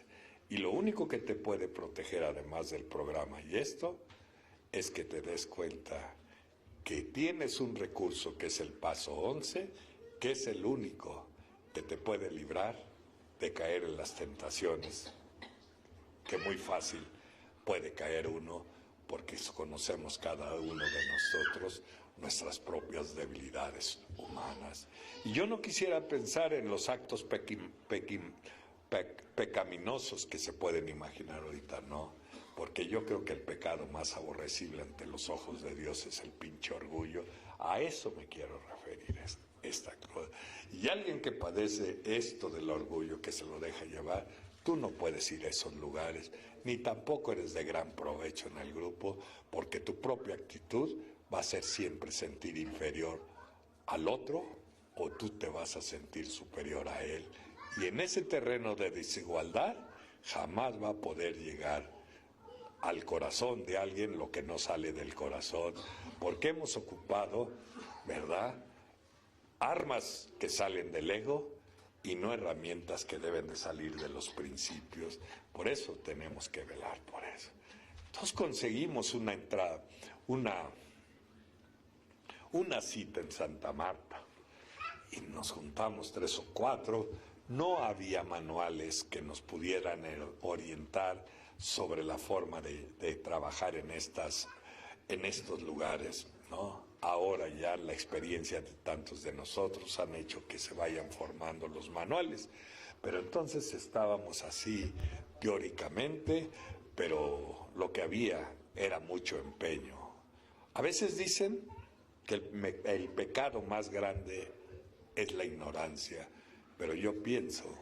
Y lo único que te puede proteger, además del programa y esto, es que te des cuenta que tienes un recurso que es el paso 11, que es el único que te puede librar de caer en las tentaciones, que muy fácil puede caer uno, porque conocemos cada uno de nosotros nuestras propias debilidades humanas. Y yo no quisiera pensar en los actos pecaminosos que se pueden imaginar ahorita, no, porque yo creo que el pecado más aborrecible ante los ojos de Dios es el pinche orgullo. A eso me quiero referir esta cosa. Y alguien que padece esto del orgullo, que se lo deja llevar, tú no puedes ir a esos lugares, ni tampoco eres de gran provecho en el grupo, porque tu propia actitud va a ser siempre sentir inferior al otro, o tú te vas a sentir superior a él. Y en ese terreno de desigualdad jamás va a poder llegar al corazón de alguien lo que no sale del corazón, porque hemos ocupado, ¿verdad?, armas que salen del ego y no herramientas que deben de salir de los principios. Por eso tenemos que velar por eso. Entonces conseguimos una entrada, una cita en Santa Marta y nos juntamos 3 o 4. No había manuales que nos pudieran orientar sobre la forma de trabajar en estos lugares, ¿no? Ahora ya la experiencia de tantos de nosotros han hecho que se vayan formando los manuales, pero entonces estábamos así teóricamente, pero lo que había era mucho empeño. A veces dicen que el pecado más grande es la ignorancia, pero yo pienso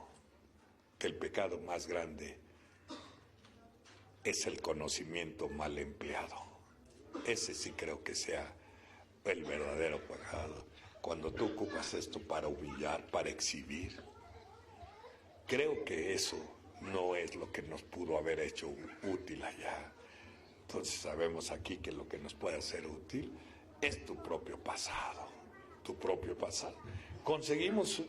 que el pecado más grande es el conocimiento mal empleado. Ese sí creo que sea el verdadero pecado. Cuando tú ocupas esto para humillar, para exhibir, creo que eso no es lo que nos pudo haber hecho útil allá. Entonces sabemos aquí que lo que nos puede hacer útil es tu propio pasado, tu propio pasado. Conseguimos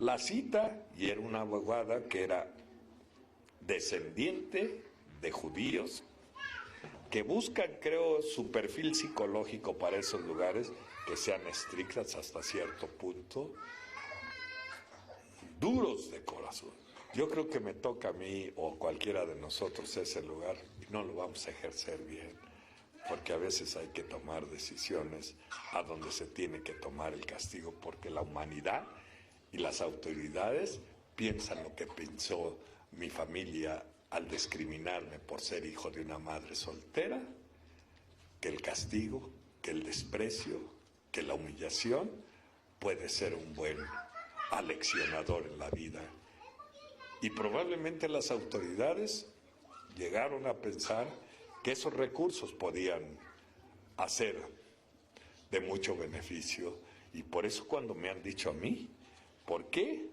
la cita y era una abogada que era descendiente de judíos que buscan, creo, su perfil psicológico para esos lugares, que sean estrictas hasta cierto punto, duros de corazón. Yo creo que me toca a mí o cualquiera de nosotros ese lugar y no lo vamos a ejercer bien, porque a veces hay que tomar decisiones a donde se tiene que tomar el castigo, porque la humanidad y las autoridades piensan lo que pensó mi familia al discriminarme por ser hijo de una madre soltera, que el castigo, que el desprecio, que la humillación puede ser un buen aleccionador en la vida. Y probablemente las autoridades llegaron a pensar que esos recursos podían hacer de mucho beneficio. Y por eso cuando me han dicho a mí, ¿por qué?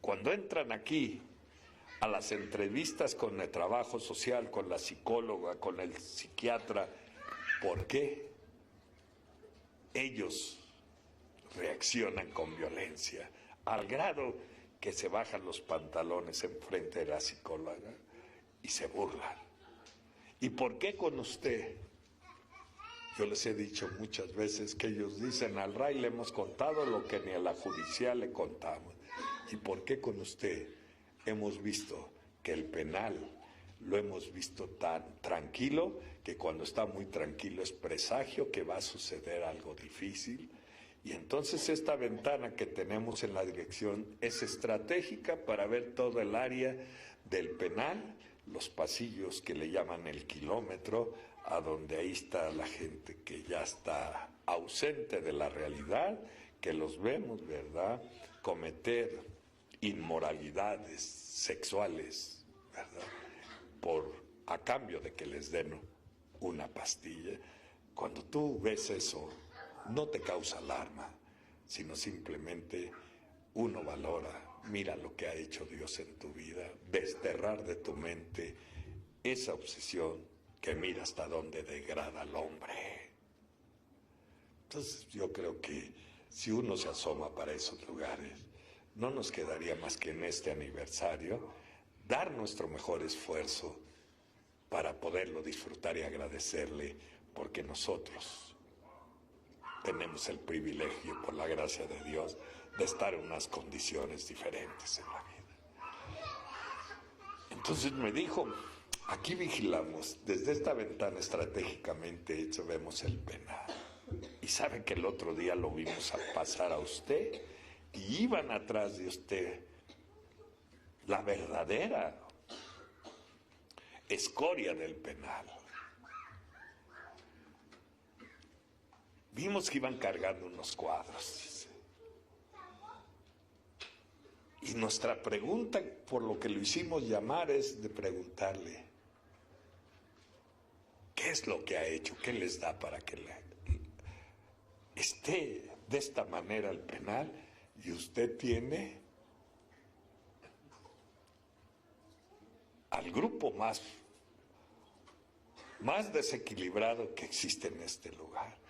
Cuando entran aquí a las entrevistas con el trabajo social, con la psicóloga, con el psiquiatra, ¿por qué ellos reaccionan con violencia? Al grado que se bajan los pantalones enfrente de la psicóloga y se burlan. ¿Y por qué con usted? Yo les he dicho muchas veces que ellos dicen, al RAI le hemos contado lo que ni a la judicial le contamos. ¿Y por qué con usted hemos visto que el penal lo hemos visto tan tranquilo que cuando está muy tranquilo es presagio que va a suceder algo difícil. Y entonces esta ventana que tenemos en la dirección es estratégica para ver todo el área del penal, los pasillos que le llaman el kilómetro, a donde ahí está la gente que ya está ausente de la realidad, que los vemos, ¿verdad?, cometer inmoralidades sexuales, ¿verdad?, a cambio de que les den una pastilla. Cuando tú ves eso, no te causa alarma, sino simplemente uno valora, mira lo que ha hecho Dios en tu vida, desterrar de tu mente esa obsesión que mira hasta dónde degrada al hombre. Entonces yo creo que si uno se asoma para esos lugares, no nos quedaría más que en este aniversario dar nuestro mejor esfuerzo para poderlo disfrutar y agradecerle, porque nosotros tenemos el privilegio, por la gracia de Dios, de estar en unas condiciones diferentes en la vida. Entonces me dijo, aquí vigilamos, desde esta ventana estratégicamente hecha vemos el penal. Y sabe que el otro día lo vimos a pasar a usted y iban atrás de usted la verdadera escoria del penal. Vimos que iban cargando unos cuadros, dice. Y nuestra pregunta, por lo que lo hicimos llamar, es de preguntarle, ¿qué es lo que ha hecho? ¿Qué les da para que esté de esta manera el penal? Y usted tiene al grupo más desequilibrado que existe en este lugar.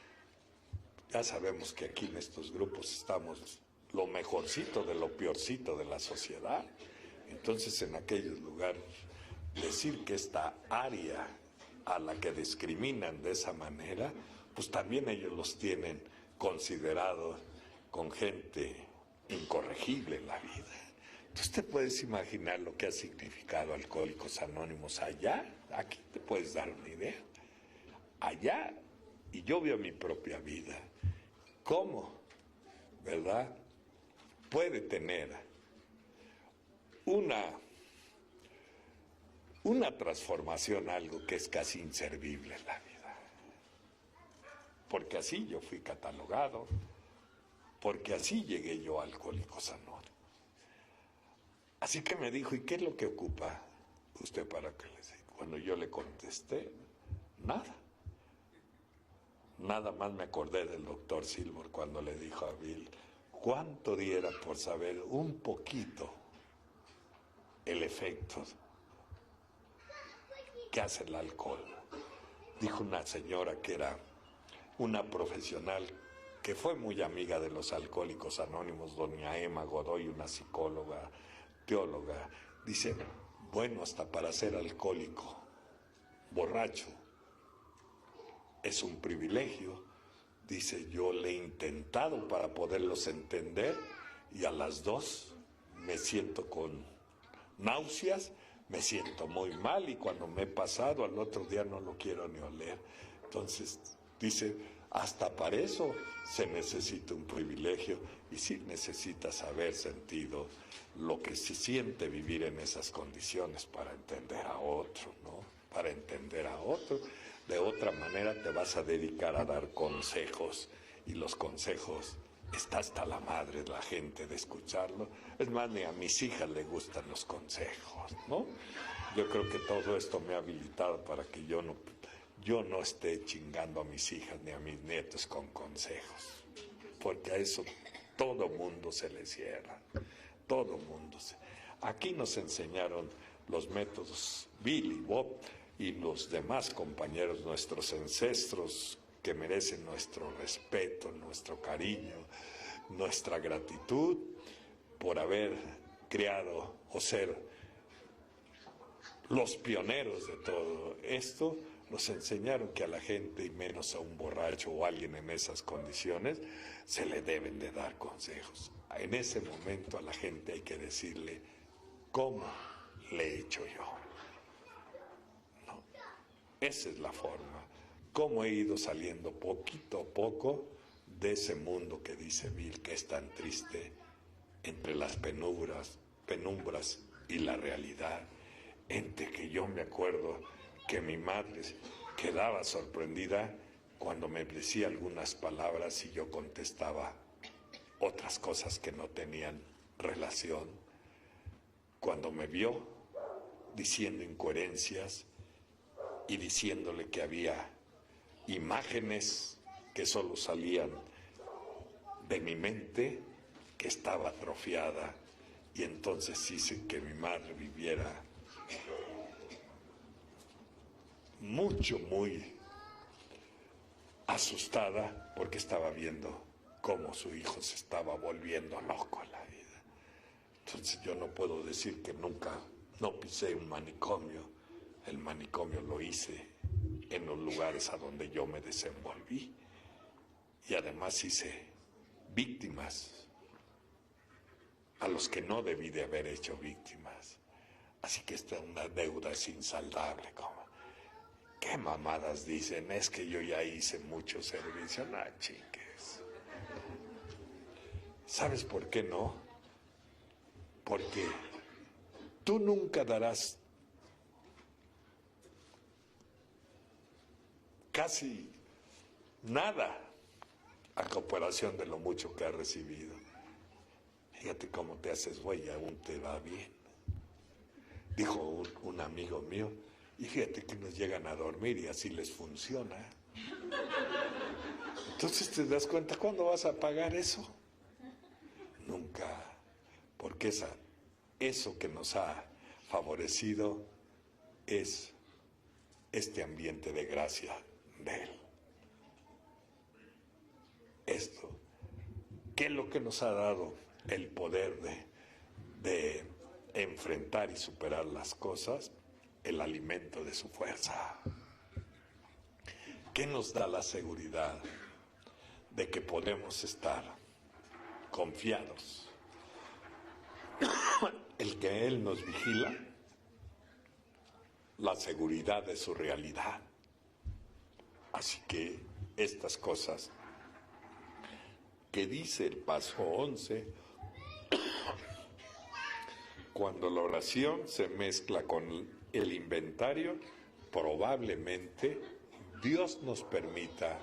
Ya sabemos que aquí en estos grupos estamos lo mejorcito de lo peorcito de la sociedad. Entonces, en aquellos lugares, decir que esta área a la que discriminan de esa manera, pues también ellos los tienen considerados con gente incorregible en la vida. Entonces te puedes imaginar lo que ha significado Alcohólicos Anónimos allá. Aquí te puedes dar una idea. Allá, y yo veo mi propia vida, cómo, ¿verdad?, puede tener una transformación, algo que es casi inservible en la vida. Porque así yo fui catalogado, porque así llegué yo a Alcohólicos Anónimos. Así que me dijo, ¿y qué es lo que ocupa usted para que le diga? Cuando yo le contesté, nada. Nada más me acordé del doctor Silver cuando le dijo a Bill, ¿cuánto diera por saber un poquito el efecto que hace el alcohol? Dijo una señora que era una profesional que fue muy amiga de los Alcohólicos Anónimos, doña Emma Godoy, una psicóloga, teóloga. Dice, bueno, hasta para ser alcohólico, borracho, es un privilegio. Dice, yo le he intentado para poderlos entender y a las 2 me siento con náuseas, me siento muy mal y cuando me he pasado al otro día no lo quiero ni oler. Entonces, dice, hasta para eso se necesita un privilegio y sí necesitas haber sentido lo que se siente vivir en esas condiciones para entender a otro, ¿no? Para entender a otro. De otra manera te vas a dedicar a dar consejos y los consejos está hasta la madre la gente de escucharlo. Es más, ni a mis hijas les gustan los consejos, ¿no? Yo creo que todo esto me ha habilitado para que yo no esté chingando a mis hijas ni a mis nietos con consejos, porque a eso todo mundo se le cierra, todo mundo Aquí nos enseñaron los métodos Bill y Bob y los demás compañeros, nuestros ancestros que merecen nuestro respeto, nuestro cariño, nuestra gratitud por haber creado o ser los pioneros de todo esto. Nos enseñaron que a la gente, y menos a un borracho o alguien en esas condiciones, se le deben de dar consejos. En ese momento a la gente hay que decirle, ¿cómo le he hecho yo? No, esa es la forma. ¿Cómo he ido saliendo poquito a poco de ese mundo que dice Bill, que es tan triste, entre las penumbras y la realidad? Entre que yo me acuerdo que mi madre quedaba sorprendida cuando me decía algunas palabras y yo contestaba otras cosas que no tenían relación. Cuando me vio diciendo incoherencias y diciéndole que había imágenes que solo salían de mi mente, que estaba atrofiada, y entonces hice que mi madre viviera muy asustada porque estaba viendo cómo su hijo se estaba volviendo loco en la vida. Entonces yo no puedo decir que nunca no pisé un manicomio. El manicomio lo hice en los lugares a donde yo me desenvolví, y además hice víctimas a los que no debí de haber hecho víctimas. Así que esta es una deuda insaldable. ¿Qué mamadas dicen? Es que yo ya hice mucho servicio. No, chingues. ¿Sabes por qué no? Porque tú nunca darás casi nada a comparación de lo mucho que has recibido. Fíjate cómo te haces güey y aún te va bien. Dijo un amigo mío, y fíjate que nos llegan a dormir y así les funciona. Entonces te das cuenta, ¿cuándo vas a pagar eso? Nunca, porque eso que nos ha favorecido es este ambiente de gracia de Él. Esto, ¿qué es lo que nos ha dado el poder de enfrentar y superar las cosas? El alimento de su fuerza. ¿Qué nos da la seguridad de que podemos estar confiados? El que Él nos vigila, la seguridad de su realidad. Así que estas cosas que dice el paso 11, cuando la oración se mezcla con el inventario, probablemente Dios nos permita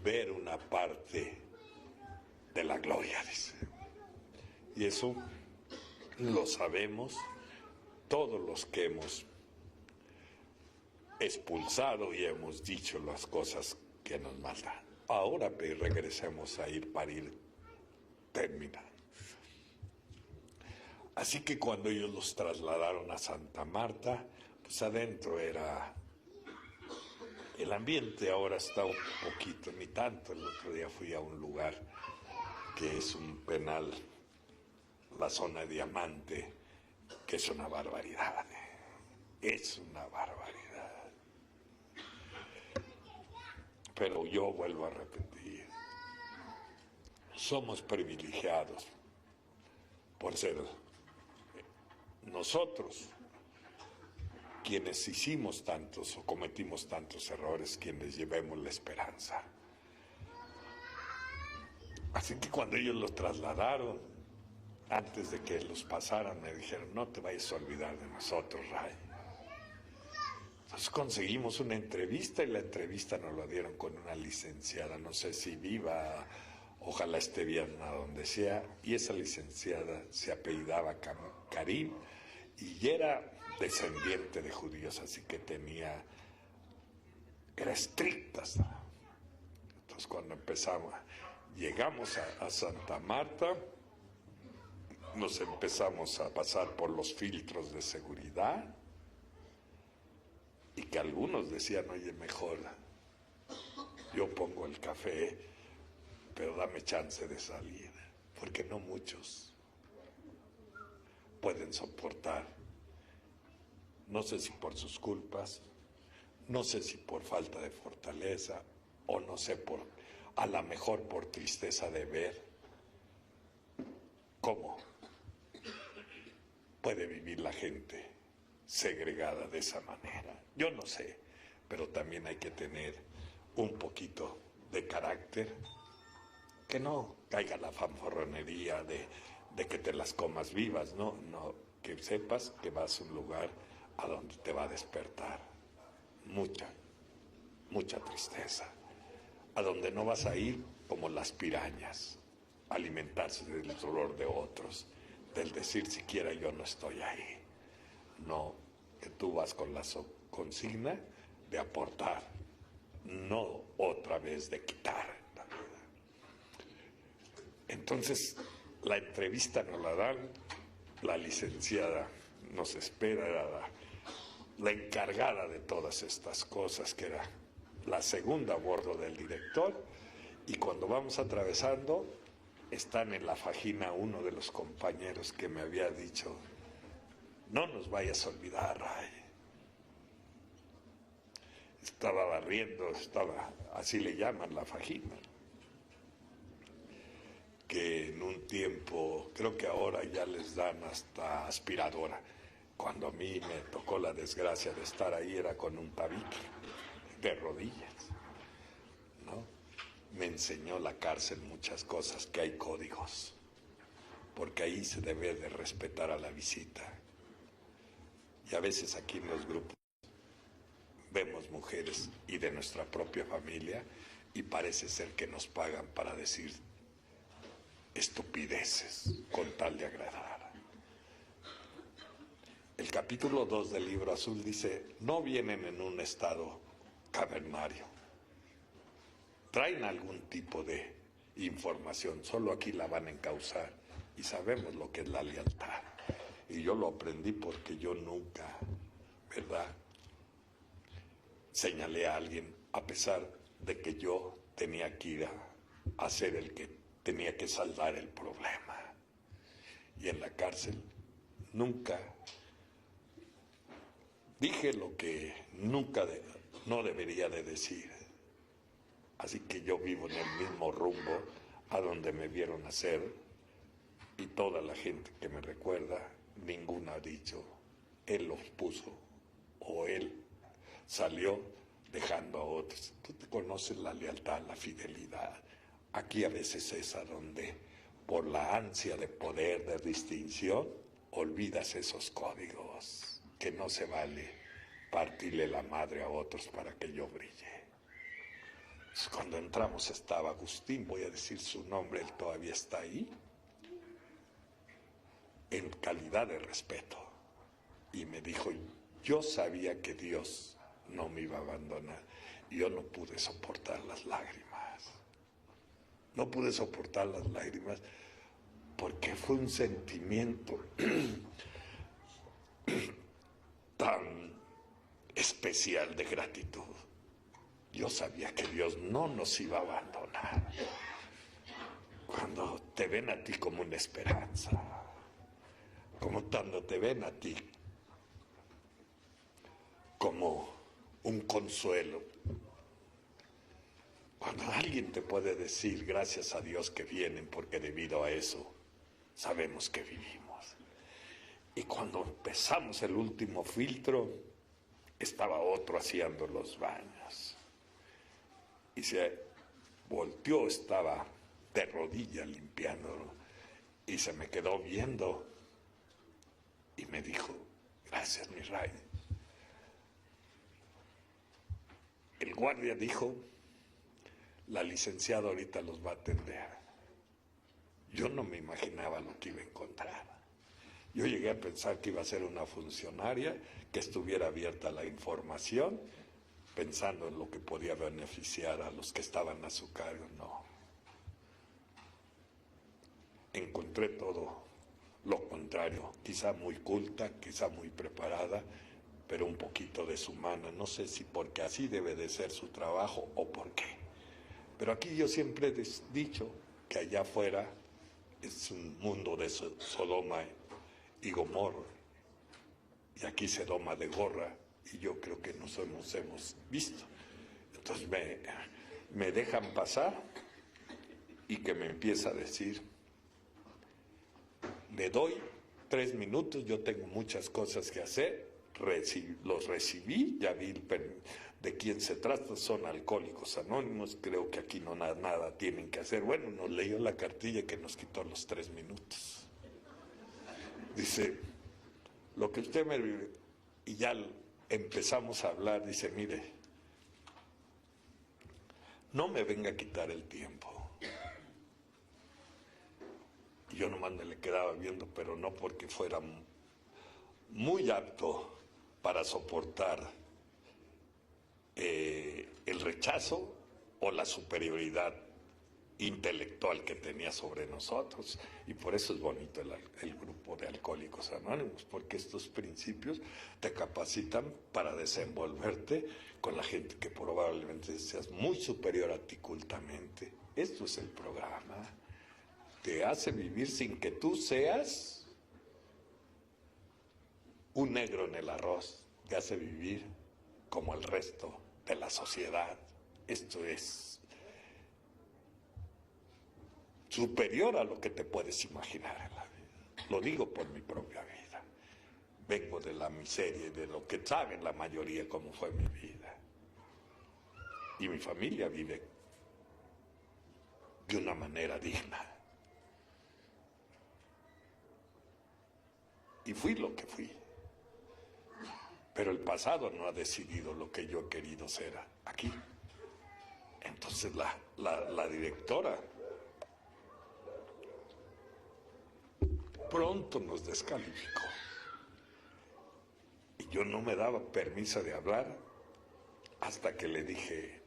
ver una parte de la gloria, dice. Y eso lo sabemos todos los que hemos expulsado y hemos dicho las cosas que nos matan. Ahora regresemos a ir para ir terminando. Así que cuando ellos los trasladaron a Santa Marta, pues adentro era el ambiente. Ahora está un poquito, ni tanto. El otro día fui a un lugar que es un penal, la zona de Diamante, que es una barbaridad. Es una barbaridad. Pero yo vuelvo a repetir, somos privilegiados por ser nosotros quienes hicimos tantos o cometimos tantos errores, quienes llevemos la esperanza. Así que cuando ellos los trasladaron, antes de que los pasaran, me dijeron, no te vayas a olvidar de nosotros, Ray. Entonces conseguimos una entrevista, y la entrevista nos la dieron con una licenciada, no sé si viva, ojalá esté bien a donde sea, y esa licenciada se apellidaba Karim y era descendiente de judíos, así que era estricta. Entonces cuando llegamos a Santa Marta, nos empezamos a pasar por los filtros de seguridad, y que algunos decían, oye, mejor yo pongo el café, pero dame chance de salir, porque no muchos pueden soportar. No sé si por sus culpas, no sé si por falta de fortaleza, o no sé, a lo mejor por tristeza de ver cómo puede vivir la gente segregada de esa manera? Yo no sé, pero también hay que tener un poquito de carácter, que no caiga la fanfarronería de que te las comas vivas, no, que sepas que vas a un lugar a donde te va a despertar mucha tristeza, a donde no vas a ir como las pirañas, a alimentarse del dolor de otros, del decir siquiera yo no estoy ahí. No, que tú vas con la consigna de aportar, no otra vez de quitar la vida. Entonces, la entrevista nos la dan, la licenciada nos espera, era la encargada de todas estas cosas, que era la segunda a bordo del director, y cuando vamos atravesando, están en la fajina uno de los compañeros que me había dicho, no nos vayas a olvidar, Ray. Estaba barriendo, así le llaman la fajina, que en un tiempo, creo que ahora ya les dan hasta aspiradora. Cuando a mí me tocó la desgracia de estar ahí era con un tabique de rodillas, ¿no? Me enseñó la cárcel muchas cosas, que hay códigos, porque ahí se debe de respetar a la visita. Y a veces aquí en los grupos vemos mujeres y de nuestra propia familia y parece ser que nos pagan para decir estupideces con tal de agradar. El capítulo 2 del Libro Azul dice, no vienen en un estado cavernario, traen algún tipo de información, solo aquí la van a encauzar y sabemos lo que es la lealtad. Y yo lo aprendí porque yo nunca, ¿verdad?, señalé a alguien a pesar de que yo tenía que ir a ser el que tenía que saldar el problema. Y en la cárcel nunca dije lo que no debería de decir. Así que yo vivo en el mismo rumbo a donde me vieron nacer, y toda la gente que me recuerda, ninguna ha dicho, él los puso o él salió dejando a otros. Tú te conoces la lealtad, la fidelidad. Aquí a veces es a donde, por la ansia de poder, de distinción, olvidas esos códigos, que no se vale partirle la madre a otros para que yo brille. Pues cuando entramos estaba Agustín, voy a decir su nombre, él todavía está ahí, en calidad de respeto. Y me dijo, yo sabía que Dios no me iba a abandonar. Y yo no pude soportar las lágrimas. No pude soportar las lágrimas porque fue un sentimiento tan especial de gratitud. Yo sabía que Dios no nos iba a abandonar. Cuando te ven a ti como una esperanza, como cuando te ven a ti como un consuelo. Cuando alguien te puede decir, gracias a Dios que vienen, porque debido a eso sabemos que vivimos. Y cuando empezamos el último filtro, estaba otro haciendo los baños. Y se volteó, estaba de rodillas limpiándolo. Y se me quedó viendo y me dijo, gracias, mi Ray. El guardia dijo, la licenciada ahorita los va a atender. Yo no me imaginaba lo que iba a encontrar. Yo llegué a pensar que iba a ser una funcionaria, que estuviera abierta a la información, pensando en lo que podía beneficiar a los que estaban a su cargo. No. Encontré todo lo contrario, quizá muy culta, quizá muy preparada, pero un poquito deshumana. No sé si porque así debe de ser su trabajo o por qué. Pero aquí yo siempre he dicho que allá afuera es un mundo de Sodoma y Gomorra, y aquí se doma de gorra, y yo creo que nos hemos visto. Entonces me dejan pasar y que me empieza a decir, le doy 3 minutos, yo tengo muchas cosas que hacer, los recibí, ya vi de quién se trata, son Alcohólicos Anónimos, creo que aquí no nada tienen que hacer. Bueno, nos leyó la cartilla que nos quitó los 3 minutos. Dice, lo que usted me... Y ya empezamos a hablar, dice, mire, no me venga a quitar el tiempo. Y yo nomás me le quedaba viendo, pero no porque fuera muy apto para soportar el rechazo o la superioridad intelectual que tenía sobre nosotros. Y por eso es bonito el grupo de Alcohólicos Anónimos, porque estos principios te capacitan para desenvolverte con la gente que probablemente seas muy superior a ti cultamente. Esto es el programa. Te hace vivir sin que tú seas un negro en el arroz. Te hace vivir como el resto de la sociedad. Esto es superior a lo que te puedes imaginar en la vida. Lo digo por mi propia vida. Vengo de la miseria y de lo que saben la mayoría cómo fue mi vida. Y mi familia vive de una manera digna. Y fui lo que fui. Pero el pasado no ha decidido lo que yo he querido ser aquí. Entonces la directora pronto nos descalificó. Y yo no me daba permiso de hablar hasta que le dije,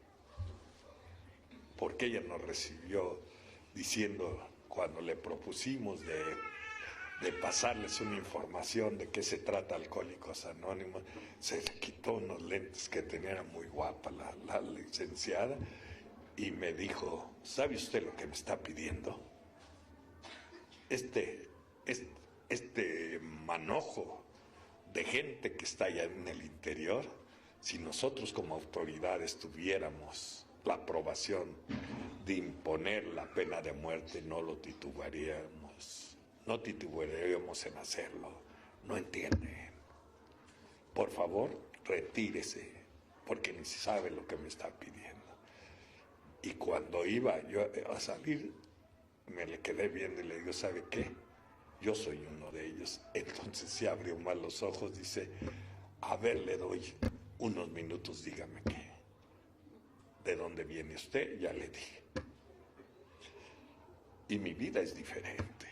porque ella nos recibió diciendo, cuando le propusimos de pasarles una información de qué se trata Alcohólicos Anónimos, se quitó unos lentes que tenía, era muy guapa la licenciada, y me dijo, ¿sabe usted lo que me está pidiendo? Este manojo de gente que está allá en el interior, si nosotros como autoridades tuviéramos la aprobación de imponer la pena de muerte, no lo titubearíamos, no titubearíamos en hacerlo. No entienden. Por favor, retírese, porque ni sabe lo que me está pidiendo. Y cuando iba yo a salir, me le quedé viendo y le digo, ¿sabe qué? Yo soy uno de ellos. Entonces se abrió más los ojos, dice, a ver, le doy unos minutos, dígame qué. ¿De dónde viene usted? Ya le dije. Y mi vida es diferente.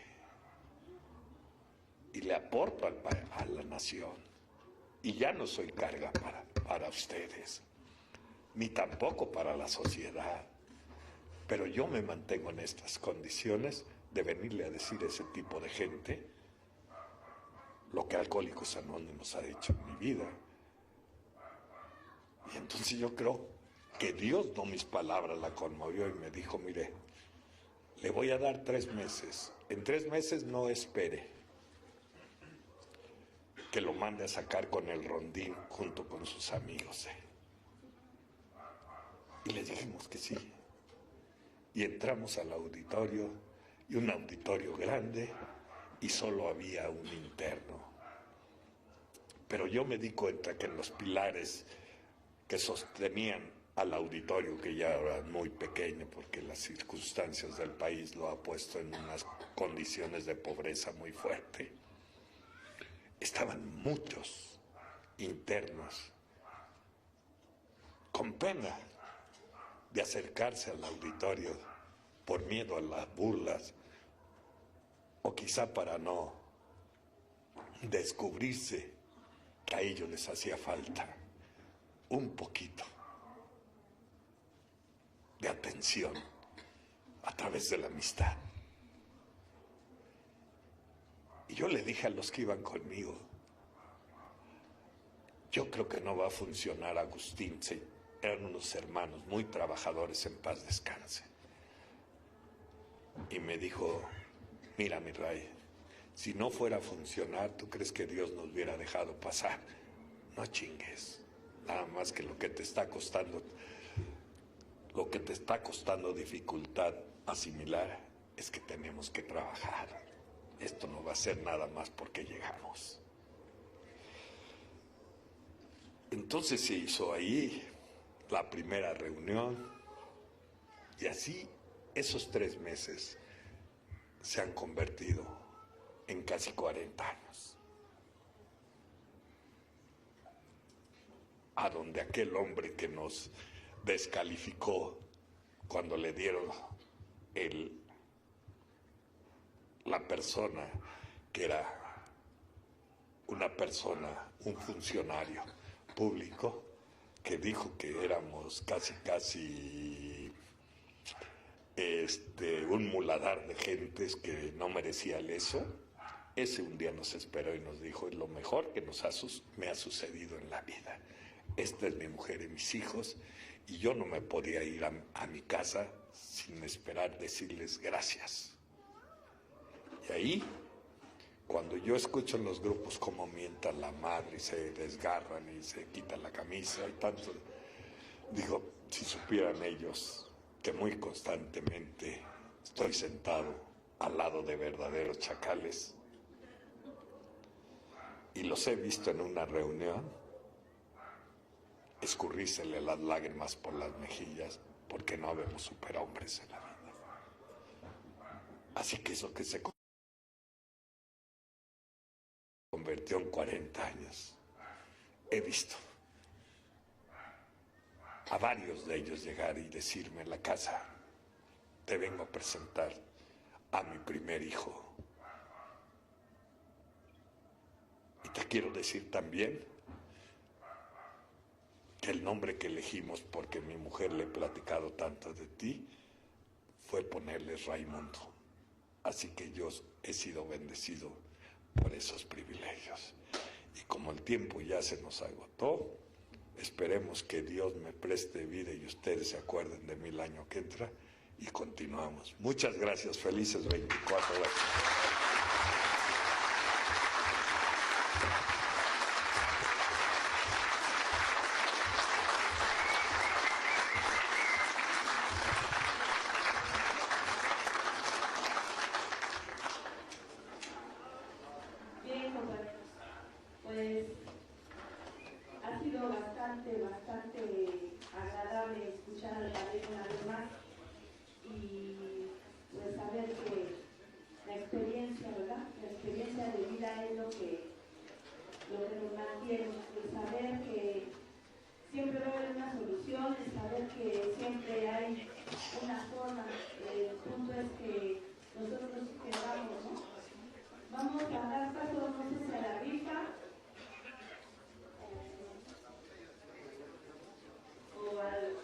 Y le aporto a la nación. Y ya no soy carga para ustedes, ni tampoco para la sociedad. Pero yo me mantengo en estas condiciones de venirle a decir a ese tipo de gente lo que Alcohólicos Anónimos ha hecho en mi vida. Y entonces yo creo que Dios, no mis palabras, la conmovió y me dijo, mire, le voy a dar 3 meses. En 3 meses no espere que lo mande a sacar con el rondín junto con sus amigos. Y le dijimos que sí. Y entramos al auditorio, y un auditorio grande, y solo había un interno. Pero yo me di cuenta que en los pilares que sostenían al auditorio, que ya era muy pequeño porque las circunstancias del país lo ha puesto en unas condiciones de pobreza muy fuerte, estaban muchos internos con pena de acercarse al auditorio por miedo a las burlas o quizá para no descubrirse que a ellos les hacía falta un poquito de atención a través de la amistad. Y yo le dije a los que iban conmigo, yo creo que no va a funcionar, Agustín. Sí, eran unos hermanos muy trabajadores, en paz descanse. Y me dijo, mira, mi Ray, si no fuera a funcionar, ¿tú crees que Dios nos hubiera dejado pasar? No chingues, nada más que lo que te está costando dificultad asimilar es que tenemos que trabajar. esto no va a ser nada más porque llegamos. Entonces se hizo ahí la primera reunión y así esos 3 meses se han convertido en casi 40 años. A donde aquel hombre que nos descalificó cuando le dieron la persona que era una persona, un funcionario público, que dijo que éramos casi un muladar de gentes que no merecía eso. Ese un día nos esperó y nos dijo: es lo mejor que me ha sucedido en la vida. Esta es mi mujer y mis hijos, y yo no me podía ir a mi casa sin esperar decirles gracias. Y ahí, cuando yo escucho en los grupos cómo mientan la madre y se desgarran y se quitan la camisa y tanto, digo, si supieran ellos que muy constantemente estoy sentado al lado de verdaderos chacales y los he visto en una reunión escurrírsele las lágrimas por las mejillas porque no vemos superhombres en la vida. Así que eso que se convirtió en 40 años, he visto a varios de ellos llegar y decirme en la casa: te vengo a presentar a mi primer hijo. Y te quiero decir también que el nombre que elegimos, porque mi mujer le he platicado tanto de ti, fue ponerles Raimundo. Así que yo he sido bendecido por esos privilegios. Y como el tiempo ya se nos agotó, esperemos que Dios me preste vida y ustedes se acuerden de mí el año que entra y continuamos. Muchas gracias, felices 24 horas. Bien, compañeros, pues ha sido bastante agradable escuchar al padre una vez más y pues saber que la experiencia, ¿verdad? La experiencia de vida es lo que nos mantiene, el saber que siempre va a haber una solución, el saber que siempre hay una forma. El punto es que nosotros queramos, ¿no? Vamos a dar paso, no sé si a la rifa o al...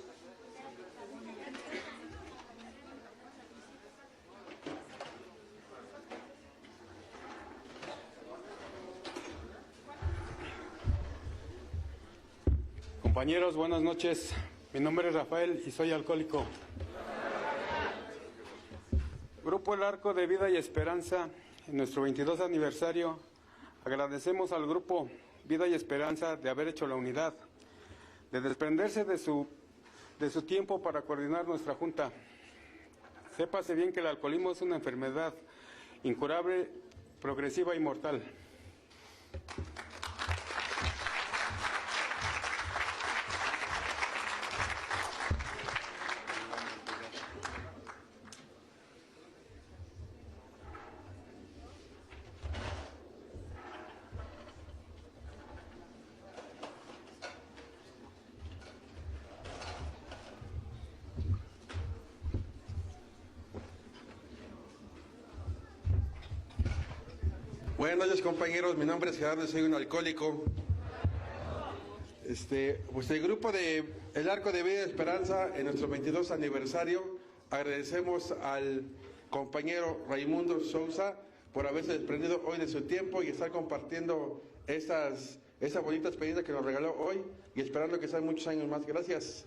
Compañeros, buenas noches. Mi nombre es Rafael y soy alcohólico. Grupo El Arco de Vida y Esperanza, en nuestro 22 aniversario, agradecemos al Grupo Vida y Esperanza de haber hecho la unidad, de desprenderse de su tiempo para coordinar nuestra junta. Sépase bien que el alcoholismo es una enfermedad incurable, progresiva y mortal. Buenas noches, compañeros, mi nombre es Gerardo, soy un alcohólico. Pues el grupo de El Arco de Vida y Esperanza, en nuestro 22 aniversario, agradecemos al compañero Raimundo Sousa por haberse desprendido hoy de su tiempo y estar compartiendo esa bonita experiencia que nos regaló hoy y esperando que sean muchos años más. Gracias.